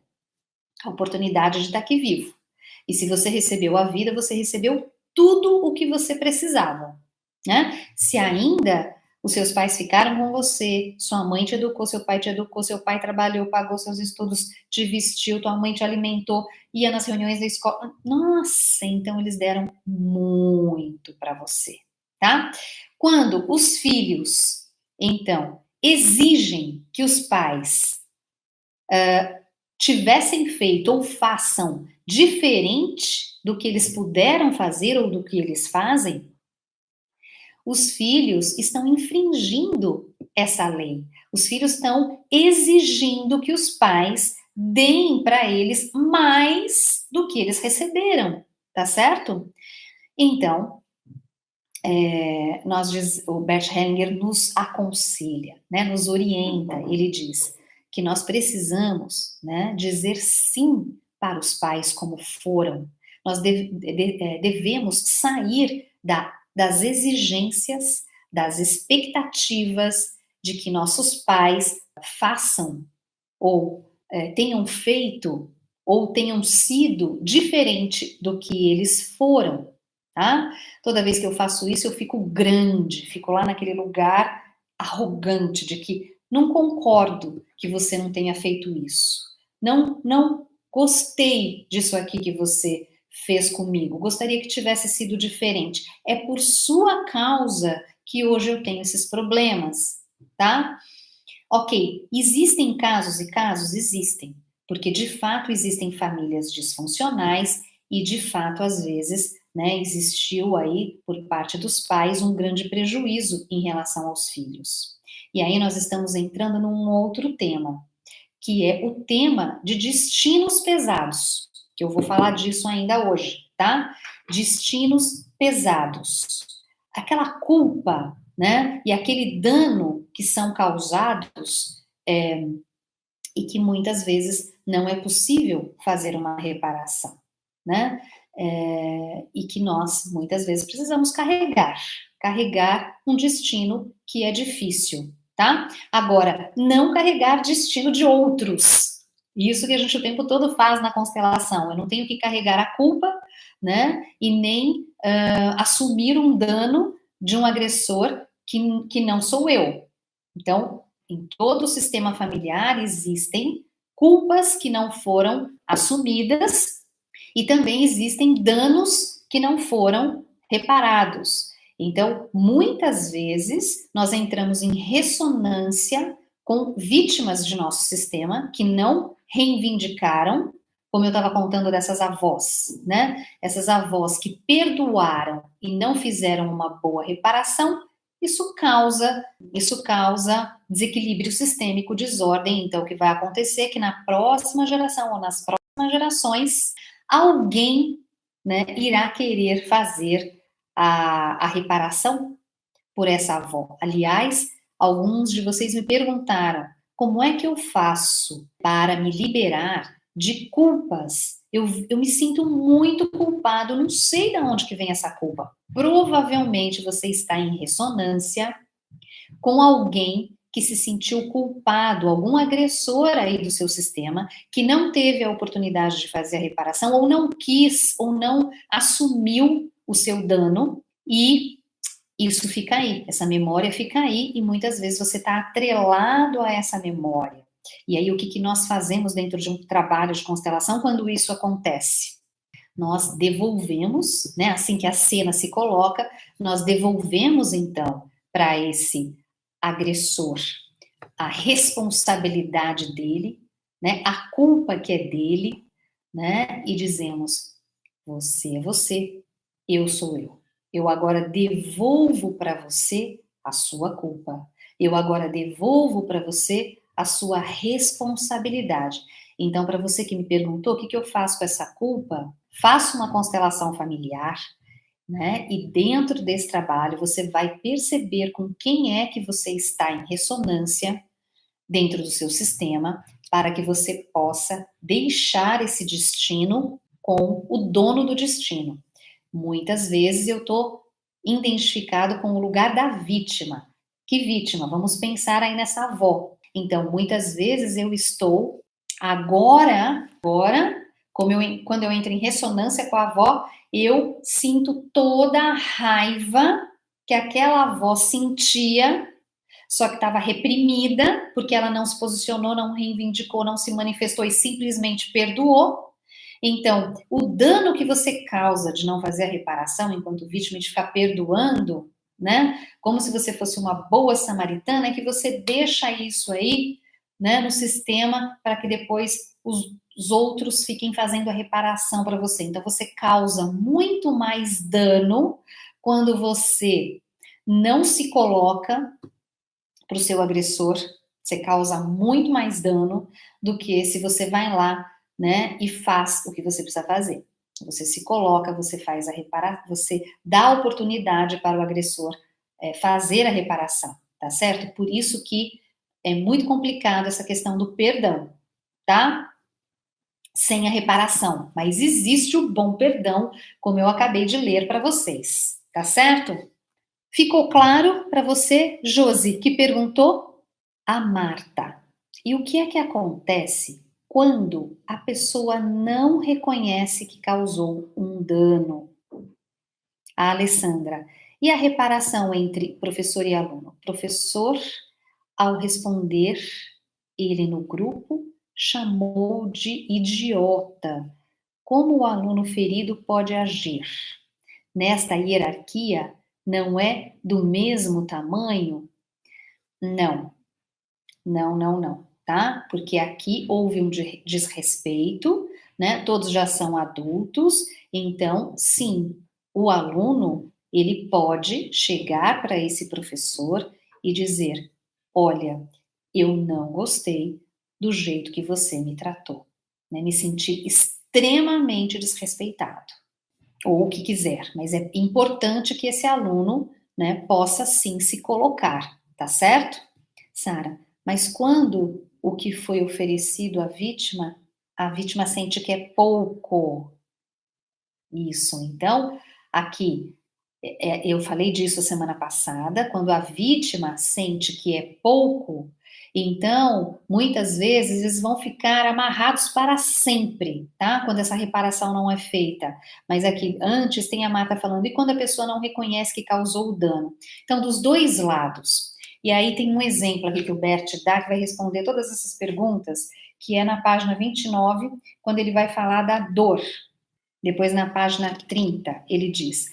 a oportunidade de estar aqui vivo. E se você recebeu a vida, você recebeu tudo o que você precisava, né? Se ainda os seus pais ficaram com você, sua mãe te educou, seu pai trabalhou, pagou seus estudos, te vestiu, tua mãe te alimentou, ia nas reuniões da escola. Nossa, então eles deram muito para você, tá? Quando os filhos, então, exigem que os pais tivessem feito ou façam diferente do que eles puderam fazer ou do que eles fazem, os filhos estão infringindo essa lei. Os filhos estão exigindo que os pais deem para eles mais do que eles receberam, tá certo? Então, o Bert Hellinger nos aconselha, né, nos orienta, ele diz que nós precisamos, né, dizer sim para os pais como foram. Nós devemos sair das exigências, das expectativas de que nossos pais façam ou tenham feito ou tenham sido diferente do que eles foram, tá? Toda vez que eu faço isso, eu fico grande, fico lá naquele lugar arrogante de que não concordo que você não tenha feito isso. Não gostei disso aqui que você fez comigo. Gostaria que tivesse sido diferente. É por sua causa que hoje eu tenho esses problemas, tá? Ok, existem casos e casos? Existem, porque de fato existem famílias disfuncionais e de fato, às vezes, né, existiu aí, por parte dos pais, um grande prejuízo em relação aos filhos. E aí nós estamos entrando num outro tema, que é o tema de destinos pesados, que eu vou falar disso ainda hoje, tá? Destinos pesados. Aquela culpa, né, e aquele dano que são causados e que muitas vezes não é possível fazer uma reparação, né? E que nós muitas vezes precisamos carregar um destino que é difícil, tá? Agora, não carregar destino de outros. Isso que a gente o tempo todo faz na constelação. Eu não tenho que carregar a culpa, né? E nem assumir um dano de um agressor que não sou eu. Então, em todo o sistema familiar existem culpas que não foram assumidas e também existem danos que não foram reparados. Então, muitas vezes nós entramos em ressonância com vítimas de nosso sistema que não reivindicaram, como eu estava contando dessas avós, né? Essas avós que perdoaram e não fizeram uma boa reparação, isso causa, isso causa desequilíbrio sistêmico, desordem. Então, o que vai acontecer é que na próxima geração ou nas próximas gerações, alguém, né, irá querer fazer a reparação por essa avó. Aliás, alguns de vocês me perguntaram como é que eu faço para me liberar de culpas. Eu me sinto muito culpado, não sei de onde que vem essa culpa. Provavelmente você está em ressonância com alguém que se sentiu culpado, algum agressor aí do seu sistema, que não teve a oportunidade de fazer a reparação, ou não quis, ou não assumiu o seu dano, e isso fica aí, essa memória fica aí, e muitas vezes você está atrelado a essa memória. E aí, o que, que nós fazemos dentro de um trabalho de constelação quando isso acontece? Nós devolvemos, né, assim que a cena se coloca, nós devolvemos então para esse agressor a responsabilidade dele, né, a culpa que é dele, né, e dizemos: você é você, eu sou eu. Eu agora devolvo para você a sua culpa. Eu agora devolvo para você a sua responsabilidade. Então, para você que me perguntou o que, que eu faço com essa culpa, faça uma constelação familiar, né? E dentro desse trabalho você vai perceber com quem é que você está em ressonância dentro do seu sistema, para que você possa deixar esse destino com o dono do destino. Muitas vezes eu estou identificado com o lugar da vítima. Que vítima? Vamos pensar aí nessa avó. Então, muitas vezes eu estou agora, quando eu entro em ressonância com a avó, eu sinto toda a raiva que aquela avó sentia, só que estava reprimida, porque ela não se posicionou, não reivindicou, não se manifestou e simplesmente perdoou. Então, o dano que você causa de não fazer a reparação enquanto vítima e de ficar perdoando, né? Como se você fosse uma boa samaritana, é que você deixa isso aí, né, no sistema para que depois os outros fiquem fazendo a reparação para você. Então, você causa muito mais dano quando você não se coloca para o seu agressor, você causa muito mais dano do que se você vai lá, né, e faz o que você precisa fazer. Você se coloca, você faz a reparação, você dá a oportunidade para o agressor fazer a reparação, tá certo? Por isso que é muito complicado essa questão do perdão, tá? Sem a reparação, mas existe o bom perdão, como eu acabei de ler para vocês, tá certo? Ficou claro para você, Josi, que perguntou? A Marta. E o que é que acontece quando a pessoa não reconhece que causou um dano? A Alessandra. E a reparação entre professor e aluno? Professor, ao responder ele no grupo, chamou de idiota. Como o aluno ferido pode agir? Nesta hierarquia, não é do mesmo tamanho? Não, não, tá? Porque aqui houve um desrespeito, né? Todos já são adultos, então, sim, o aluno, ele pode chegar para esse professor e dizer: olha, eu não gostei do jeito que você me tratou, né? Me senti extremamente desrespeitado, ou o que quiser, mas é importante que esse aluno, né, possa sim se colocar, tá certo? Sara, mas quando o que foi oferecido à vítima, a vítima sente que é pouco. Isso, então, aqui, eu falei disso semana passada, quando a vítima sente que é pouco, então, muitas vezes, eles vão ficar amarrados para sempre, tá? Quando essa reparação não é feita. Mas aqui, antes, tem a Marta falando, e quando a pessoa não reconhece que causou o dano? Então, dos dois lados. E aí tem um exemplo aqui que o Bert dá, que vai responder todas essas perguntas, que é na página 29, quando ele vai falar da dor. Depois, na página 30, ele diz: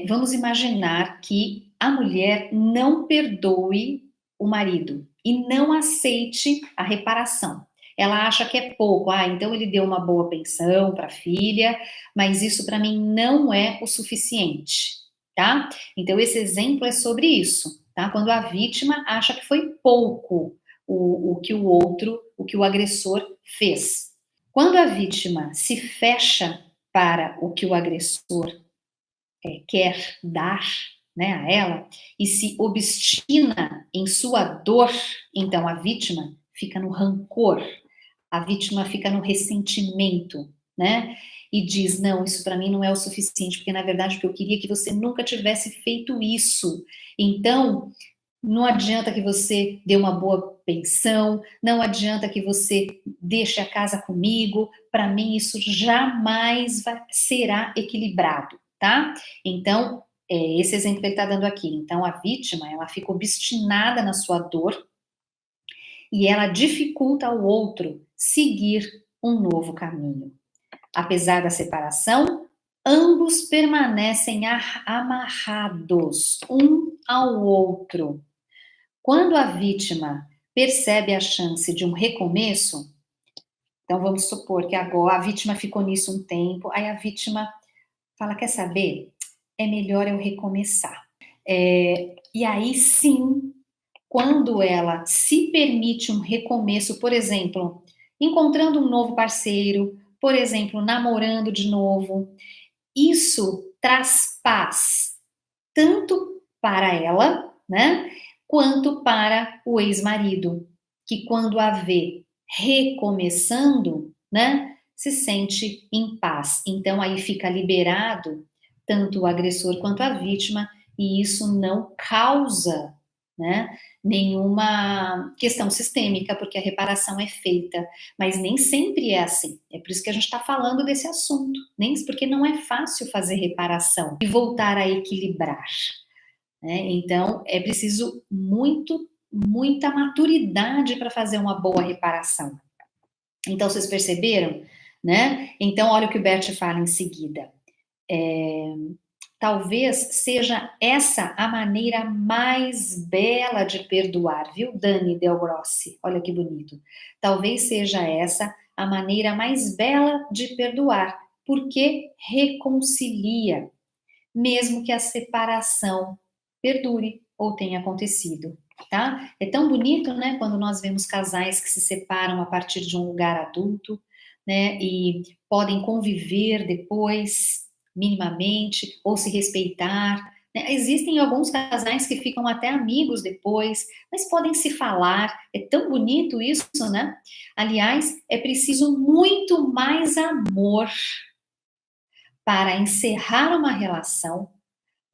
vamos imaginar que a mulher não perdoe o marido e não aceite a reparação. ela acha que é pouco. Ah, então ele deu uma boa pensão para a filha, mas isso para mim não é o suficiente, tá? Então esse exemplo é sobre isso, tá? Quando a vítima acha que foi pouco o que o outro, o que o agressor fez. Quando a vítima se fecha para o que o agressor quer dar, né, a ela e se obstina em sua dor, então a vítima fica no rancor, a vítima fica no ressentimento, né? E diz: não, isso para mim não é o suficiente, porque na verdade o que eu queria é que você nunca tivesse feito isso. Então, não adianta que você dê uma boa pensão, não adianta que você deixe a casa comigo, para mim isso jamais será equilibrado, tá? Então, esse exemplo que ele está dando aqui. Então, a vítima, ela fica obstinada na sua dor e ela dificulta ao outro seguir um novo caminho. Apesar da separação, ambos permanecem amarrados um ao outro. Quando a vítima percebe a chance de um recomeço, então vamos supor que agora a vítima ficou nisso um tempo, aí a vítima fala: quer saber? É melhor eu recomeçar. E aí sim, quando ela se permite um recomeço, por exemplo, encontrando um novo parceiro, por exemplo, namorando de novo, isso traz paz tanto para ela, né, quanto para o ex-marido, que quando a vê recomeçando, né, se sente em paz. Então aí fica liberado tanto o agressor quanto a vítima e isso não causa, né, nenhuma questão sistêmica, porque a reparação é feita, mas nem sempre é assim. É por isso que a gente está falando desse assunto, nem porque não é fácil fazer reparação e voltar a equilibrar, né? Então é preciso muita maturidade para fazer uma boa reparação. Então vocês perceberam, né? Então olha o que o Bert fala em seguida. Talvez seja essa a maneira mais bela de perdoar, viu, Dani Del Grossi? Olha que bonito. Talvez seja essa a maneira mais bela de perdoar, porque reconcilia, mesmo que a separação perdure ou tenha acontecido, tá? É tão bonito, né, quando nós vemos casais que se separam a partir de um lugar adulto, né, e podem conviver depois, minimamente, ou se respeitar, né? Existem alguns casais que ficam até amigos depois, mas podem se falar, é tão bonito isso, né? Aliás, é preciso muito mais amor para encerrar uma relação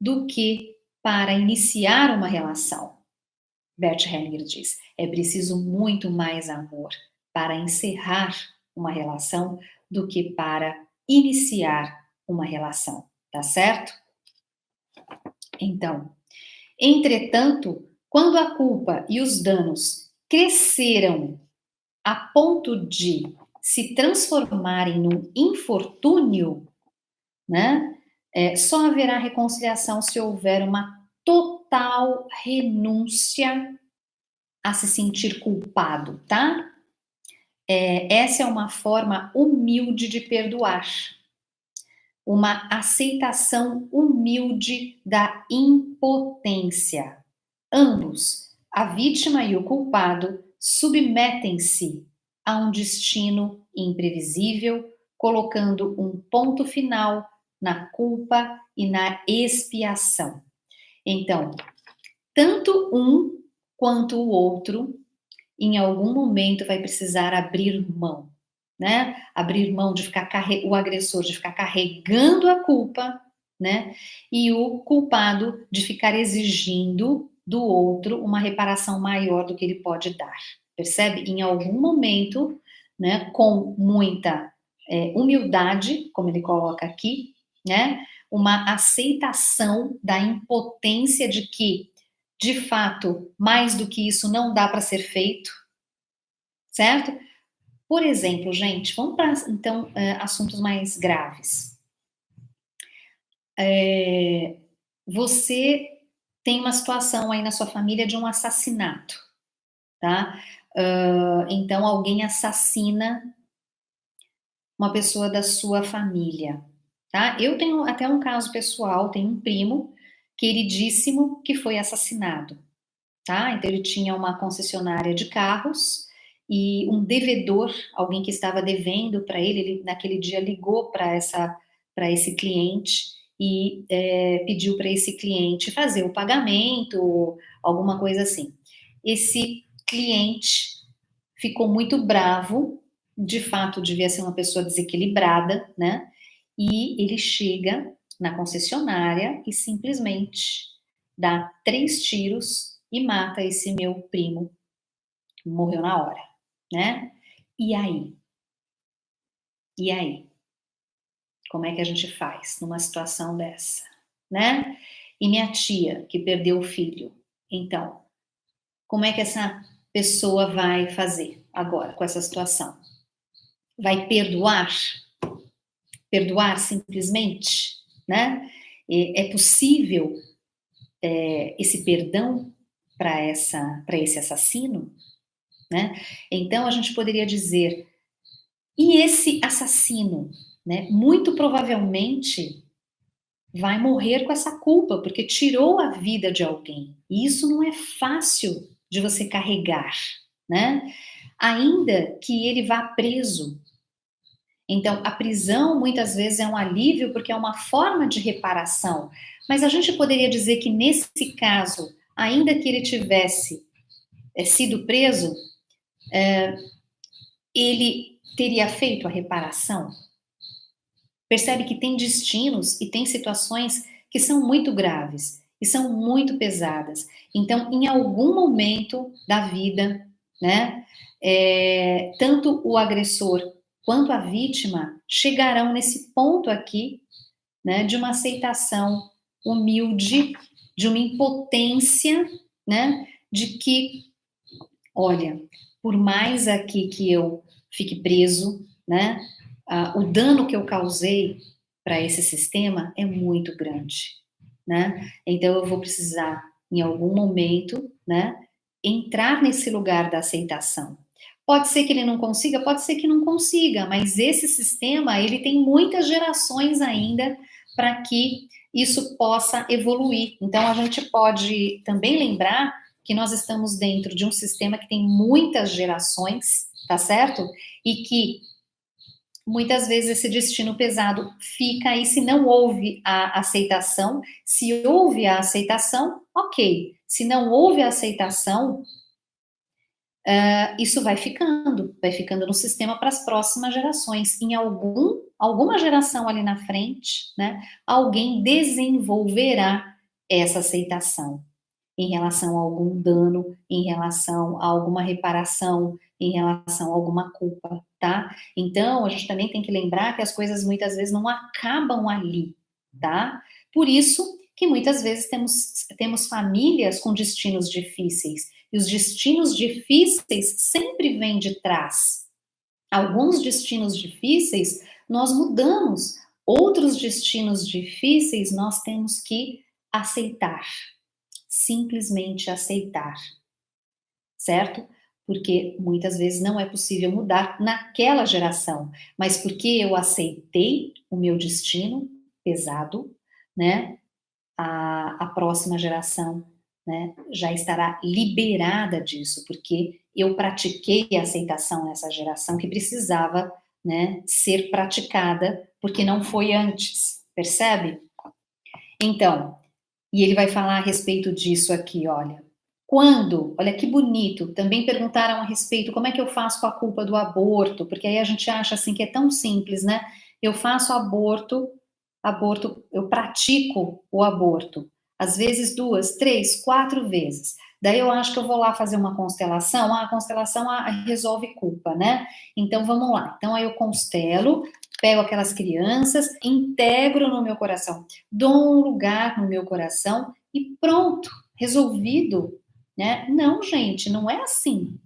do que para iniciar uma relação. Bert Hellinger diz: é preciso muito mais amor para encerrar uma relação do que para iniciar uma relação, tá certo? Então, entretanto, quando a culpa e os danos cresceram a ponto de se transformarem num infortúnio, né? Só haverá reconciliação se houver uma total renúncia a se sentir culpado, tá? Essa é uma forma humilde de perdoar, uma aceitação humilde da impotência. Ambos, a vítima e o culpado, submetem-se a um destino imprevisível, colocando um ponto final na culpa e na expiação. Então, tanto um quanto o outro, em algum momento, vai precisar abrir mão, né? Abrir mão de ficar o agressor de ficar carregando a culpa, né? E o culpado de ficar exigindo do outro uma reparação maior do que ele pode dar. Percebe? Em algum momento, né? Com muita humildade, como ele coloca aqui, né? Uma aceitação da impotência de que, de fato, mais do que isso não dá para ser feito, certo? Por exemplo, gente, vamos para então assuntos mais graves. Você tem uma situação aí na sua família de um assassinato, tá? Então, alguém assassina uma pessoa da sua família, tá? Eu tenho até um caso pessoal, tenho um primo queridíssimo que foi assassinado, tá? Então ele tinha uma concessionária de carros e um devedor, alguém que estava devendo para ele naquele dia ligou para esse cliente e pediu para esse cliente fazer o pagamento, alguma coisa assim. Esse cliente ficou muito bravo, de fato devia ser uma pessoa desequilibrada, né? E ele chega na concessionária e simplesmente dá 3 tiros e mata esse meu primo, que morreu na hora, né? E aí? E aí? Como é que a gente faz numa situação dessa, né? E minha tia, que perdeu o filho, então, como é que essa pessoa vai fazer agora com essa situação? Vai perdoar? Perdoar simplesmente, né? É possível esse perdão para esse assassino, né? Então a gente poderia dizer, e esse assassino, né? Muito provavelmente vai morrer com essa culpa, porque tirou a vida de alguém. E isso não é fácil de você carregar, né? Ainda que ele vá preso. Então, a prisão muitas vezes é um alívio porque é uma forma de reparação. Mas a gente poderia dizer que nesse caso, ainda que ele tivesse sido preso, ele teria feito a reparação? Percebe que tem destinos e tem situações que são muito graves e são muito pesadas. Então, em algum momento da vida, né, tanto o agressor quanto a vítima chegarão nesse ponto aqui, né, de uma aceitação humilde, de uma impotência, né, de que, olha, por mais aqui que eu fique preso, né, o dano que eu causei para esse sistema é muito grande, né? Então eu vou precisar, em algum momento, né, entrar nesse lugar da aceitação. Pode ser que ele não consiga, pode ser que não consiga, mas esse sistema, ele tem muitas gerações ainda para que isso possa evoluir. Então a gente pode também lembrar que nós estamos dentro de um sistema que tem muitas gerações, tá certo? E que muitas vezes esse destino pesado fica aí se não houve a aceitação. Se houve a aceitação, ok. Se não houve a aceitação, isso vai ficando no sistema para as próximas gerações. Em alguma geração ali na frente, né, alguém desenvolverá essa aceitação em relação a algum dano, em relação a alguma reparação, em relação a alguma culpa, tá? Então, a gente também tem que lembrar que as coisas muitas vezes não acabam ali, tá? Por isso que muitas vezes temos famílias com destinos difíceis, e os destinos difíceis sempre vêm de trás. Alguns destinos difíceis nós mudamos, outros destinos difíceis nós temos que aceitar, simplesmente aceitar, certo? Porque muitas vezes não é possível mudar naquela geração, mas porque eu aceitei o meu destino pesado, né? A próxima geração, né, já estará liberada disso, porque eu pratiquei a aceitação nessa geração que precisava, né, ser praticada, porque não foi antes, percebe? Então, e ele vai falar a respeito disso aqui, olha. Olha que bonito, também perguntaram a respeito como é que eu faço com a culpa do aborto, porque aí a gente acha assim que é tão simples, né? Eu faço aborto, eu pratico o aborto, às vezes 2, 3, 4 vezes. Daí eu acho que eu vou lá fazer uma constelação, a constelação resolve culpa, né? Então vamos lá. Então aí eu constelo, pego aquelas crianças, integro no meu coração, dou um lugar no meu coração e pronto, resolvido, né? Não, gente, não é assim.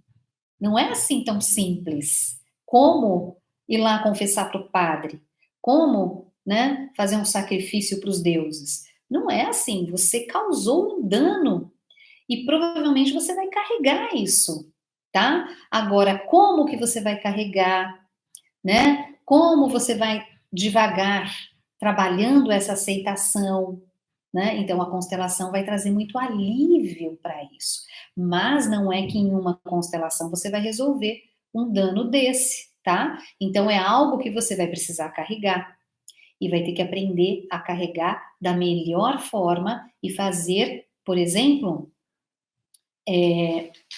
Não é assim tão simples. Como ir lá confessar para o padre? Como, né, fazer um sacrifício para os deuses? Não é assim. Você causou um dano e provavelmente você vai carregar isso, tá? Agora, como que você vai carregar, né? Como você vai devagar trabalhando essa aceitação, né? Então a constelação vai trazer muito alívio para isso. Mas não é que em uma constelação você vai resolver um dano desse, tá? Então é algo que você vai precisar carregar e vai ter que aprender a carregar da melhor forma e fazer, por exemplo,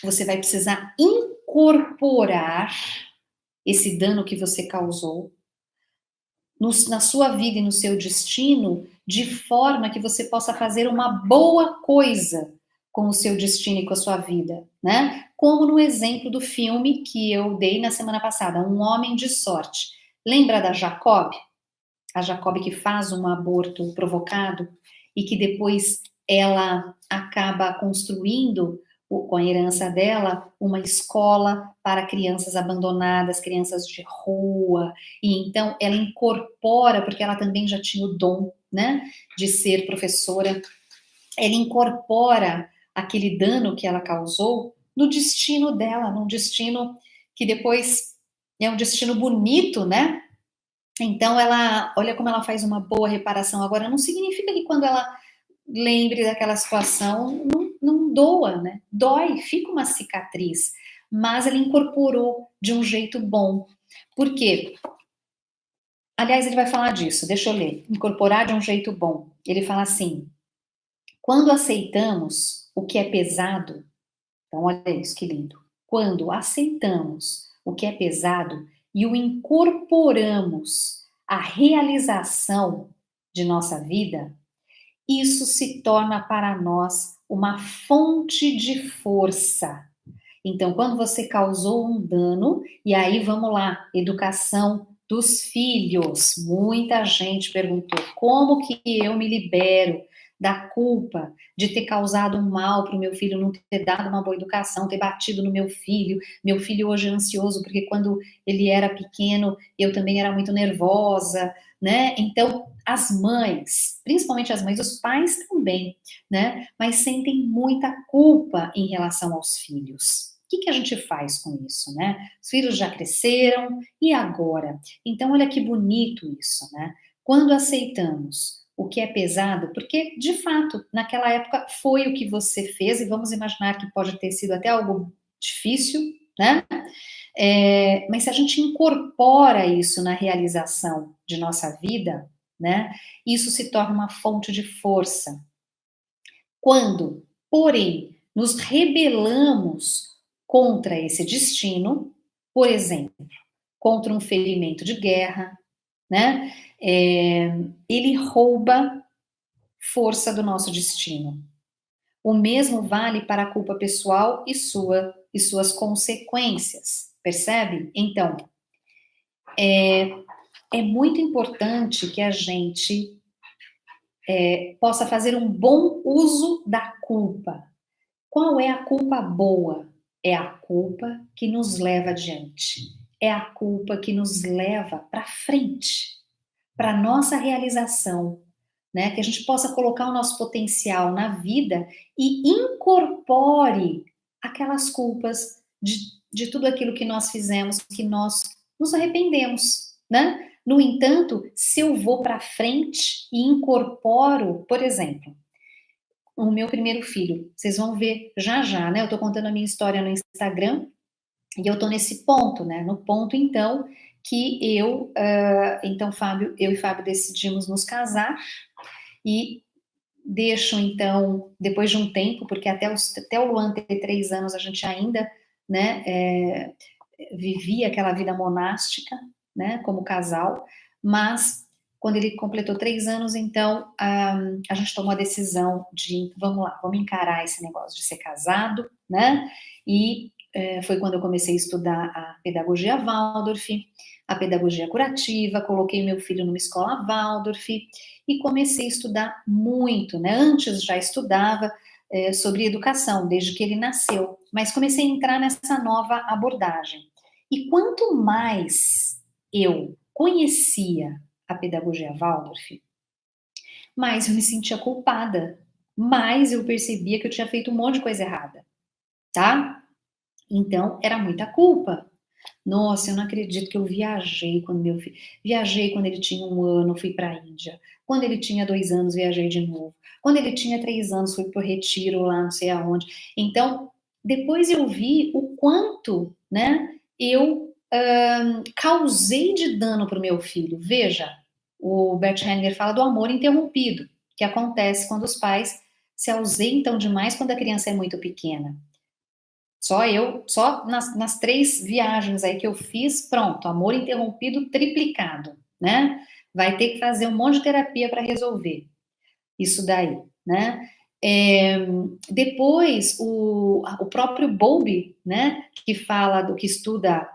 você vai precisar incorporar esse dano que você causou na sua vida e no seu destino, de forma que você possa fazer uma boa coisa com o seu destino e com a sua vida, né? Como no exemplo do filme que eu dei na semana passada, Um Homem de Sorte. Lembra da Jacob? A Jacob que faz um aborto provocado e que depois ela acaba construindo, com a herança dela, uma escola para crianças abandonadas, crianças de rua, e então ela incorpora, porque ela também já tinha o dom, né, de ser professora, ela incorpora aquele dano que ela causou no destino dela, num destino que depois é um destino bonito, né? Então ela, olha como ela faz uma boa reparação. Agora, não significa que quando ela lembre daquela situação, não doa, né? Dói, fica uma cicatriz. Mas ela incorporou de um jeito bom. Por quê? Aliás, ele vai falar disso, deixa eu ler. Incorporar de um jeito bom. Ele fala assim: quando aceitamos o que é pesado, então olha isso que lindo. Quando aceitamos o que é pesado e o incorporamos à realização de nossa vida, isso se torna para nós uma fonte de força. Então, quando você causou um dano, e aí vamos lá, educação dos filhos. Muita gente perguntou: como que eu me libero da culpa de ter causado um mal para o meu filho, não ter dado uma boa educação, ter batido no meu filho? Meu filho hoje é ansioso porque quando ele era pequeno eu também era muito nervosa, né? Então, as mães, principalmente as mães, os pais também, né? Mas sentem muita culpa em relação aos filhos. O que a gente faz com isso, né? Os filhos já cresceram, e agora? Então, olha que bonito isso, né? Quando aceitamos o que é pesado, porque, de fato, naquela época foi o que você fez, e vamos imaginar que pode ter sido até algo difícil, né? Mas se a gente incorpora isso na realização de nossa vida, né? Isso se torna uma fonte de força. Quando, porém, nos rebelamos contra esse destino, por exemplo, contra um ferimento de guerra, né? Ele rouba força do nosso destino. O mesmo vale para a culpa pessoal e suas consequências, percebe? Então, é muito importante que a gente possa fazer um bom uso da culpa. Qual é a culpa boa? É a culpa que nos leva adiante. É a culpa que nos leva para frente, para a nossa realização, né? Que a gente possa colocar o nosso potencial na vida e incorpore aquelas culpas de tudo aquilo que nós fizemos, que nós nos arrependemos, né? No entanto, se eu vou para frente e incorporo, por exemplo, o meu primeiro filho. Vocês vão ver já já, né? Eu tô contando a minha história no Instagram e eu tô nesse ponto, né? No ponto, então, que então, eu e Fábio decidimos nos casar e deixo, então, depois de um tempo, porque até o Luan ter 3 anos, a gente ainda, né, vivia aquela vida monástica, né, como casal, mas quando ele completou 3 anos, então a gente tomou a decisão de vamos lá, vamos encarar esse negócio de ser casado, né? E foi quando eu comecei a estudar a pedagogia Waldorf, a pedagogia curativa, coloquei meu filho numa escola Waldorf e comecei a estudar muito, né? Antes já estudava sobre educação, desde que ele nasceu, mas comecei a entrar nessa nova abordagem. E quanto mais eu conhecia a pedagogia Waldorf, mais eu me sentia culpada, mais eu percebia que eu tinha feito um monte de coisa errada, tá? Então, era muita culpa. Nossa, eu não acredito que eu viajei quando meu filho. Viajei quando ele tinha 1 ano, fui para a Índia. Quando ele tinha 2 anos, viajei de novo. Quando ele tinha 3 anos, fui para o retiro lá, não sei aonde. Então, depois eu vi o quanto, né, eu causei de dano para o meu filho. Veja, o Bert Hellinger fala do amor interrompido, que acontece quando os pais se ausentam demais quando a criança é muito pequena. Só nas 3 viagens aí que eu fiz, pronto, amor interrompido triplicado, né? Vai ter que fazer um monte de terapia para resolver isso daí, né? É, depois, o próprio Bowlby, né, que fala que estuda,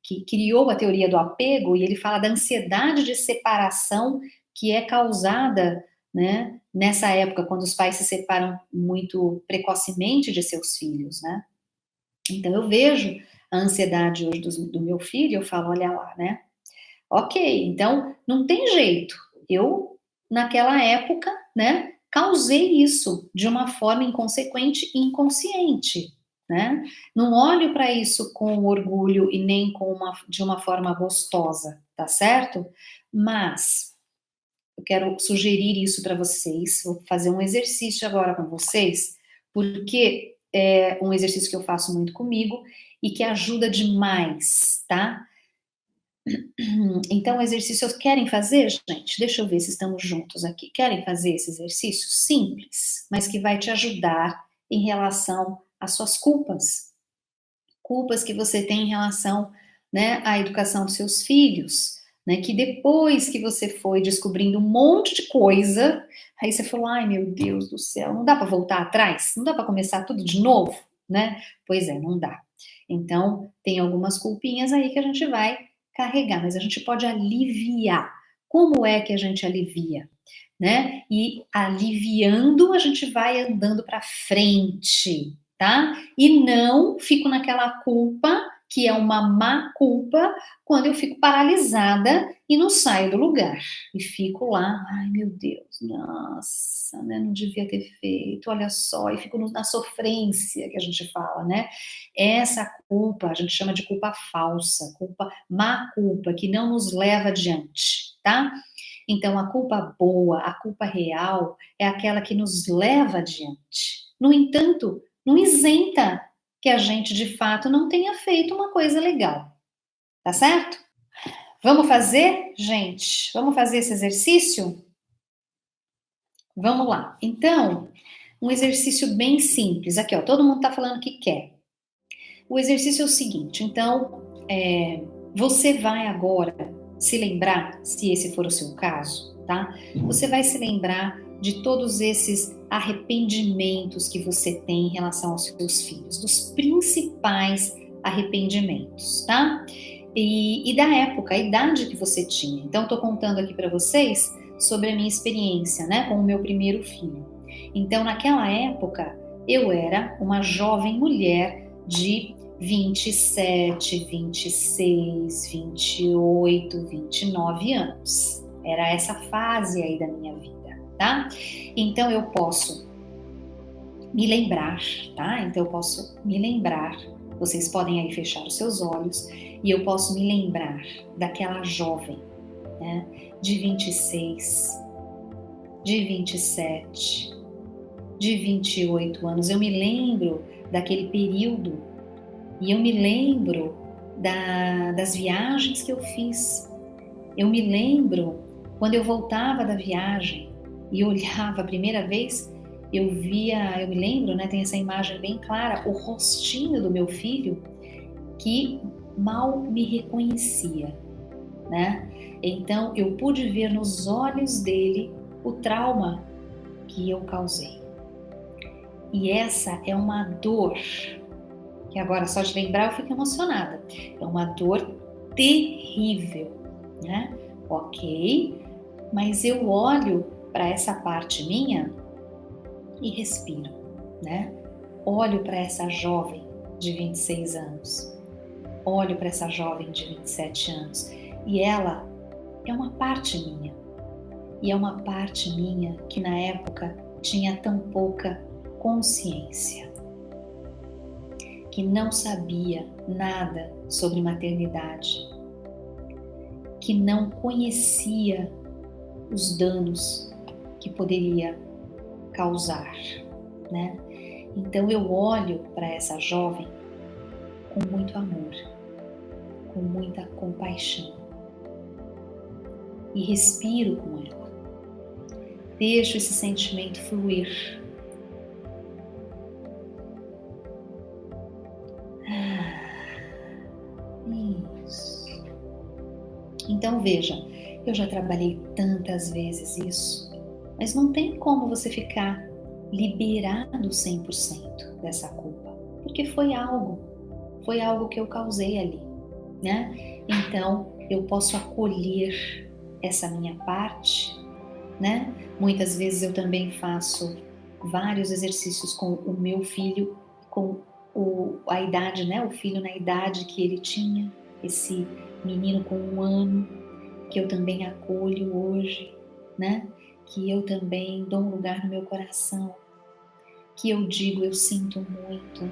que criou a teoria do apego, e ele fala da ansiedade de separação que é causada, né, nessa época, quando os pais se separam muito precocemente de seus filhos, né? Então, eu vejo a ansiedade hoje do meu filho e eu falo, olha lá, né? Ok, então não tem jeito. Eu, naquela época, né, causei isso de uma forma inconsequente e inconsciente, né? Não olho para isso com orgulho e nem de uma forma gostosa, tá certo? Mas eu quero sugerir isso para vocês. Vou fazer um exercício agora com vocês, porque é um exercício que eu faço muito comigo e que ajuda demais, tá? Então, o exercício, querem fazer, gente? Deixa eu ver se estamos juntos aqui. Querem fazer esse exercício simples, mas que vai te ajudar em relação às suas culpas? Culpas que você tem em relação, né, à educação dos seus filhos, né? Que depois que você foi descobrindo um monte de coisa, aí você falou: ai meu Deus do céu, não dá para voltar atrás? Não dá para começar tudo de novo, né? Pois é, não dá. Então, tem algumas culpinhas aí que a gente vai carregar, mas a gente pode aliviar. Como é que a gente alivia? Né? E aliviando, a gente vai andando para frente, tá? E não fico naquela culpa, que é uma má culpa, quando eu fico paralisada e não saio do lugar. E fico lá, ai meu Deus, nossa, né, não devia ter feito, olha só, e fico na sofrência que a gente fala, né? Essa culpa, a gente chama de culpa falsa, má culpa, que não nos leva adiante, tá? Então, a culpa boa, a culpa real, é aquela que nos leva adiante. No entanto, não isenta que a gente de fato não tenha feito uma coisa legal. Tá certo? Vamos fazer, gente? Vamos fazer esse exercício? Vamos lá. Então, um exercício bem simples. Aqui, ó, todo mundo tá falando que quer. O exercício é o seguinte: então, você vai agora se lembrar, se esse for o seu caso, tá? Você vai se lembrar de todos esses arrependimentos que você tem em relação aos seus filhos, dos principais arrependimentos, tá? E da época, a idade que você tinha. Então, estou contando aqui para vocês sobre a minha experiência, né, com o meu primeiro filho. Então, naquela época, eu era uma jovem mulher de 27, 26, 28, 29 anos. Era essa fase aí da minha vida, tá? Então eu posso me lembrar, tá? Então eu posso me lembrar. Vocês podem aí fechar os seus olhos e eu posso me lembrar daquela jovem, né? De 26, de 27, de 28 anos. Eu me lembro daquele período e eu me lembro das viagens que eu fiz. Eu me lembro quando eu voltava da viagem e olhava a primeira vez, eu me lembro, né, tem essa imagem bem clara, o rostinho do meu filho que mal me reconhecia, né? Então eu pude ver nos olhos dele o trauma que eu causei. E essa é uma dor que agora só de lembrar eu fico emocionada. É uma dor terrível, né? Ok, mas eu olho para essa parte minha e respiro, né? Olho para essa jovem de 26 anos, olho para essa jovem de 27 anos e ela é uma parte minha. E é uma parte minha que na época tinha tão pouca consciência. que não sabia nada sobre maternidade, que não conhecia os danos que poderia causar, né? Então eu olho para essa jovem com muito amor, com muita compaixão e respiro com ela. Deixo esse sentimento fluir. Isso. Então veja, eu já trabalhei tantas vezes isso, mas não tem como você ficar liberado 100% dessa culpa, porque foi algo que eu causei ali, né? Então eu posso acolher essa minha parte, né? Muitas vezes eu também faço vários exercícios com o meu filho, com a idade, né? O filho na idade que ele tinha, esse menino com 1 ano, que eu também acolho hoje, né? Que eu também dou um lugar no meu coração, que eu digo, eu sinto muito,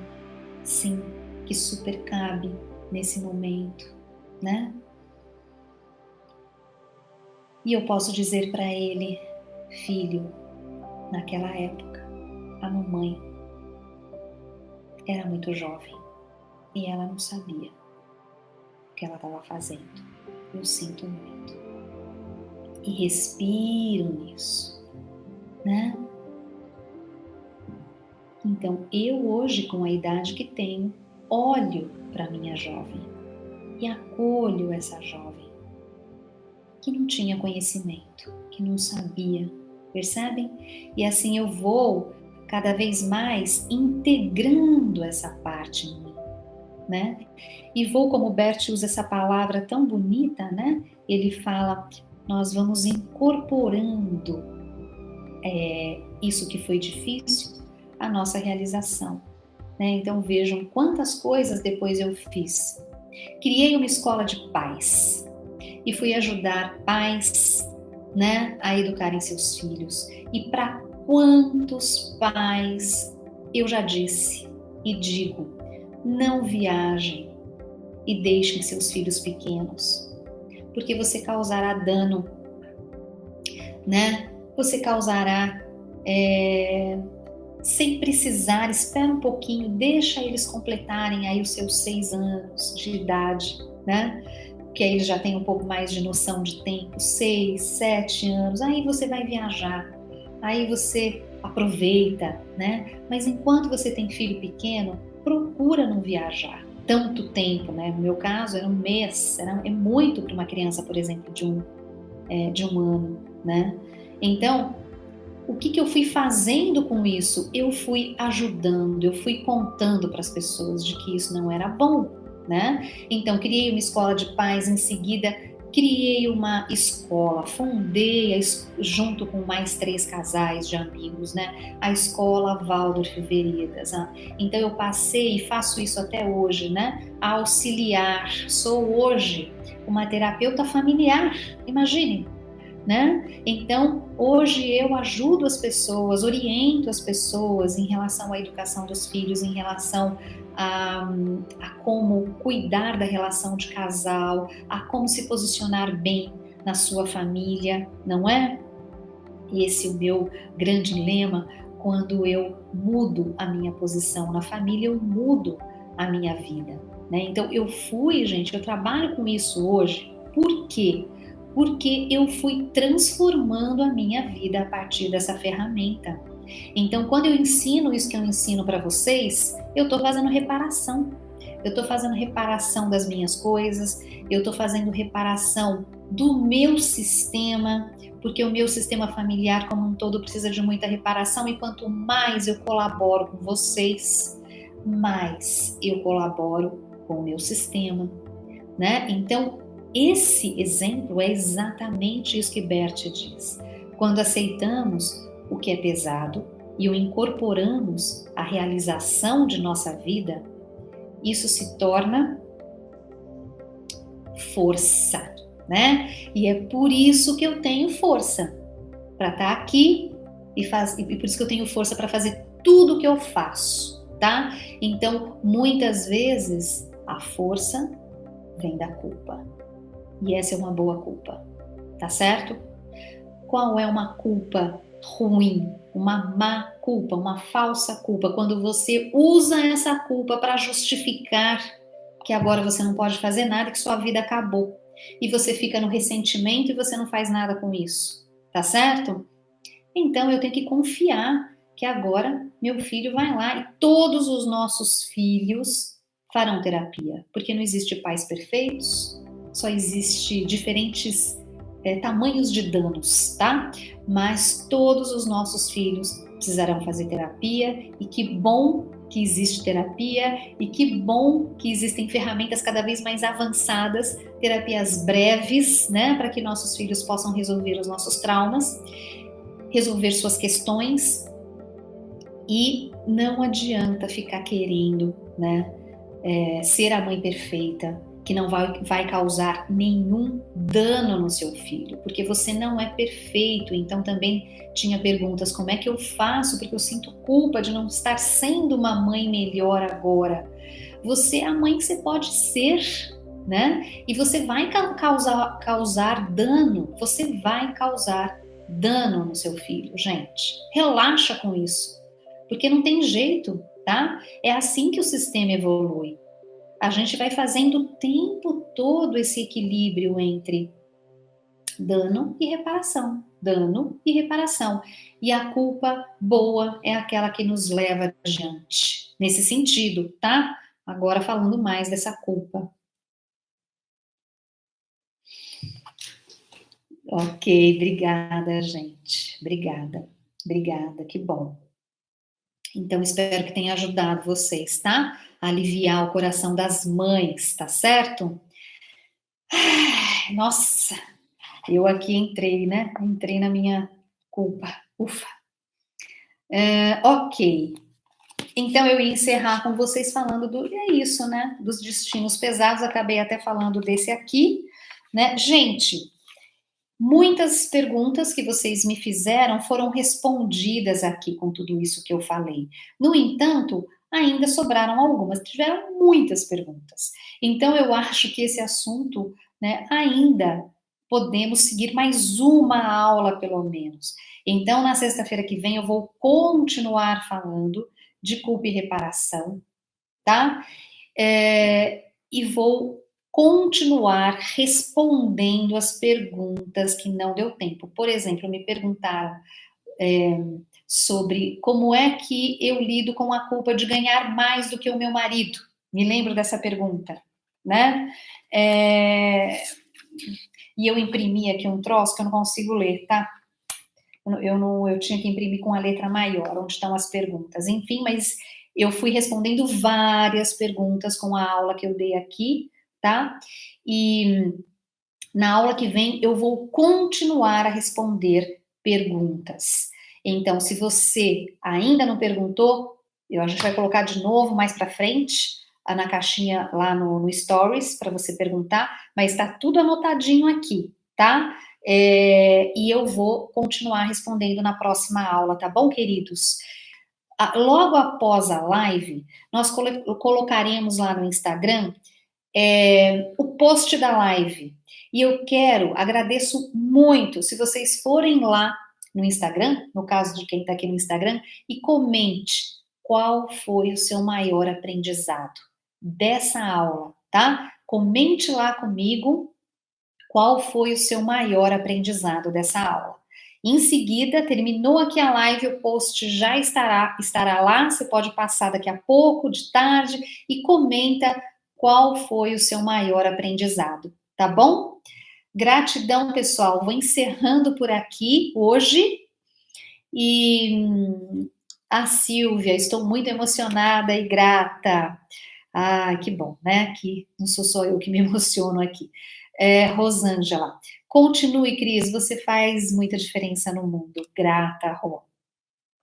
sim, que super cabe nesse momento, né? E eu posso dizer para ele, filho, naquela época, a mamãe era muito jovem e ela não sabia o que ela estava fazendo. Eu sinto muito. E respiro nisso, né? Então, eu hoje, com a idade que tenho, olho para minha jovem e acolho essa jovem que não tinha conhecimento, que não sabia, percebem? E assim eu vou cada vez mais integrando essa parte em mim, né? E vou, como o Bert usa essa palavra tão bonita, né? Ele fala, nós vamos incorporando isso que foi difícil, a nossa realização, né? Então vejam quantas coisas depois eu fiz. Criei uma escola de pais e fui ajudar pais, né, a educarem seus filhos. E para quantos pais eu já disse e digo, não viajem e deixem seus filhos pequenos, porque você causará dano, né? Você causará sem precisar, espera um pouquinho, deixa eles completarem aí os seus 6 anos de idade, né? Que aí eles já têm um pouco mais de noção de tempo, 6, 7 anos, aí você vai viajar, aí você aproveita, né? Mas enquanto você tem filho pequeno, procura não viajar tanto tempo, né? No meu caso era 1 mês, é muito para uma criança, por exemplo, de um ano, né? Então, o que eu fui fazendo com isso? Eu fui ajudando, eu fui contando para as pessoas de que isso não era bom, né? Então, criei uma escola de pais, em seguida criei uma escola, fundei junto com mais 3 casais de amigos, né? A escola Waldorf Veredas. Então, eu passei e faço isso até hoje, né? A auxiliar, sou hoje uma terapeuta familiar, imagine, né? Então, hoje eu ajudo as pessoas, oriento as pessoas em relação à educação dos filhos, em relação a como cuidar da relação de casal, a como se posicionar bem na sua família, não é? Esse é o meu grande lema. Quando eu mudo a minha posição na família, eu mudo a minha vida, né? Então, eu trabalho com isso hoje. Por quê? Porque eu fui transformando a minha vida a partir dessa ferramenta. Então, quando eu ensino isso que eu ensino para vocês, eu estou fazendo reparação. Eu estou fazendo reparação das minhas coisas, eu estou fazendo reparação do meu sistema, porque o meu sistema familiar como um todo precisa de muita reparação e quanto mais eu colaboro com vocês, mais eu colaboro com o meu sistema, né? Então, esse exemplo é exatamente isso que Bert diz. Quando aceitamos o que é pesado e o incorporamos à realização de nossa vida, isso se torna força, né? E é por isso que eu tenho força para estar aqui e por isso que eu tenho força para fazer tudo o que eu faço, tá? Então, muitas vezes, a força vem da culpa. E essa é uma boa culpa, tá certo? Qual é uma culpa ruim? Uma má culpa, uma falsa culpa, quando você usa essa culpa para justificar que agora você não pode fazer nada, que sua vida acabou. E você fica no ressentimento e você não faz nada com isso, tá certo? Então eu tenho que confiar que agora meu filho vai lá e todos os nossos filhos farão terapia, porque não existe pais perfeitos, só existe diferentes tamanhos de danos, tá? Mas todos os nossos filhos precisarão fazer terapia e que bom que existe terapia e que bom que existem ferramentas cada vez mais avançadas, terapias breves, né, para que nossos filhos possam resolver os nossos traumas, resolver suas questões. E não adianta ficar querendo, né, ser a mãe perfeita, que não vai causar nenhum dano no seu filho, porque você não é perfeito. Então também tinha perguntas, como é que eu faço, porque eu sinto culpa de não estar sendo uma mãe melhor agora. Você é a mãe que você pode ser, né? E você vai causar dano, você vai causar dano no seu filho, gente. Relaxa com isso, porque não tem jeito, tá? É assim que o sistema evolui. A gente vai fazendo o tempo todo esse equilíbrio entre dano e reparação, dano e reparação. E a culpa boa é aquela que nos leva adiante, nesse sentido, tá? Agora falando mais dessa culpa. Ok, obrigada, gente. Obrigada, que bom. Então, espero que tenha ajudado vocês, tá? A aliviar o coração das mães, tá certo? Nossa, eu aqui entrei, né? Entrei na minha culpa. Ufa. Ok. Então, eu ia encerrar com vocês falando é isso, né? Dos destinos pesados. Acabei até falando desse aqui, né? Gente, muitas perguntas que vocês me fizeram foram respondidas aqui com tudo isso que eu falei. No entanto, ainda sobraram algumas, tiveram muitas perguntas. Então, eu acho que esse assunto, né, ainda podemos seguir mais uma aula, pelo menos. Então, na sexta-feira que vem, eu vou continuar falando de culpa e reparação, tá? E vou continuar respondendo as perguntas que não deu tempo. Por exemplo, me perguntaram sobre como é que eu lido com a culpa de ganhar mais do que o meu marido. Me lembro dessa pergunta, né? E eu imprimi aqui um troço que eu não consigo ler, tá? Eu tinha que imprimir com a letra maior, onde estão as perguntas. Enfim, mas eu fui respondendo várias perguntas com a aula que eu dei aqui, tá? E na aula que vem eu vou continuar a responder perguntas. Então, se você ainda não perguntou, a gente vai colocar de novo mais para frente, na caixinha lá no Stories, para você perguntar, mas está tudo anotadinho aqui, tá? E eu vou continuar respondendo na próxima aula, tá bom, queridos? Logo após a live, nós colocaremos lá no Instagram o post da live. E eu agradeço muito, se vocês forem lá no Instagram, no caso de quem está aqui no Instagram, e comente qual foi o seu maior aprendizado dessa aula, tá? Comente lá comigo qual foi o seu maior aprendizado dessa aula. Em seguida, terminou aqui a live, o post já estará lá, você pode passar daqui a pouco, de tarde, e comenta qual foi o seu maior aprendizado, tá bom? Gratidão, pessoal. Vou encerrando por aqui hoje. E a Silvia, estou muito emocionada e grata. Ah, que bom, né? Que não sou só eu que me emociono aqui. Rosângela, continue, Cris, você faz muita diferença no mundo. Grata, Rô.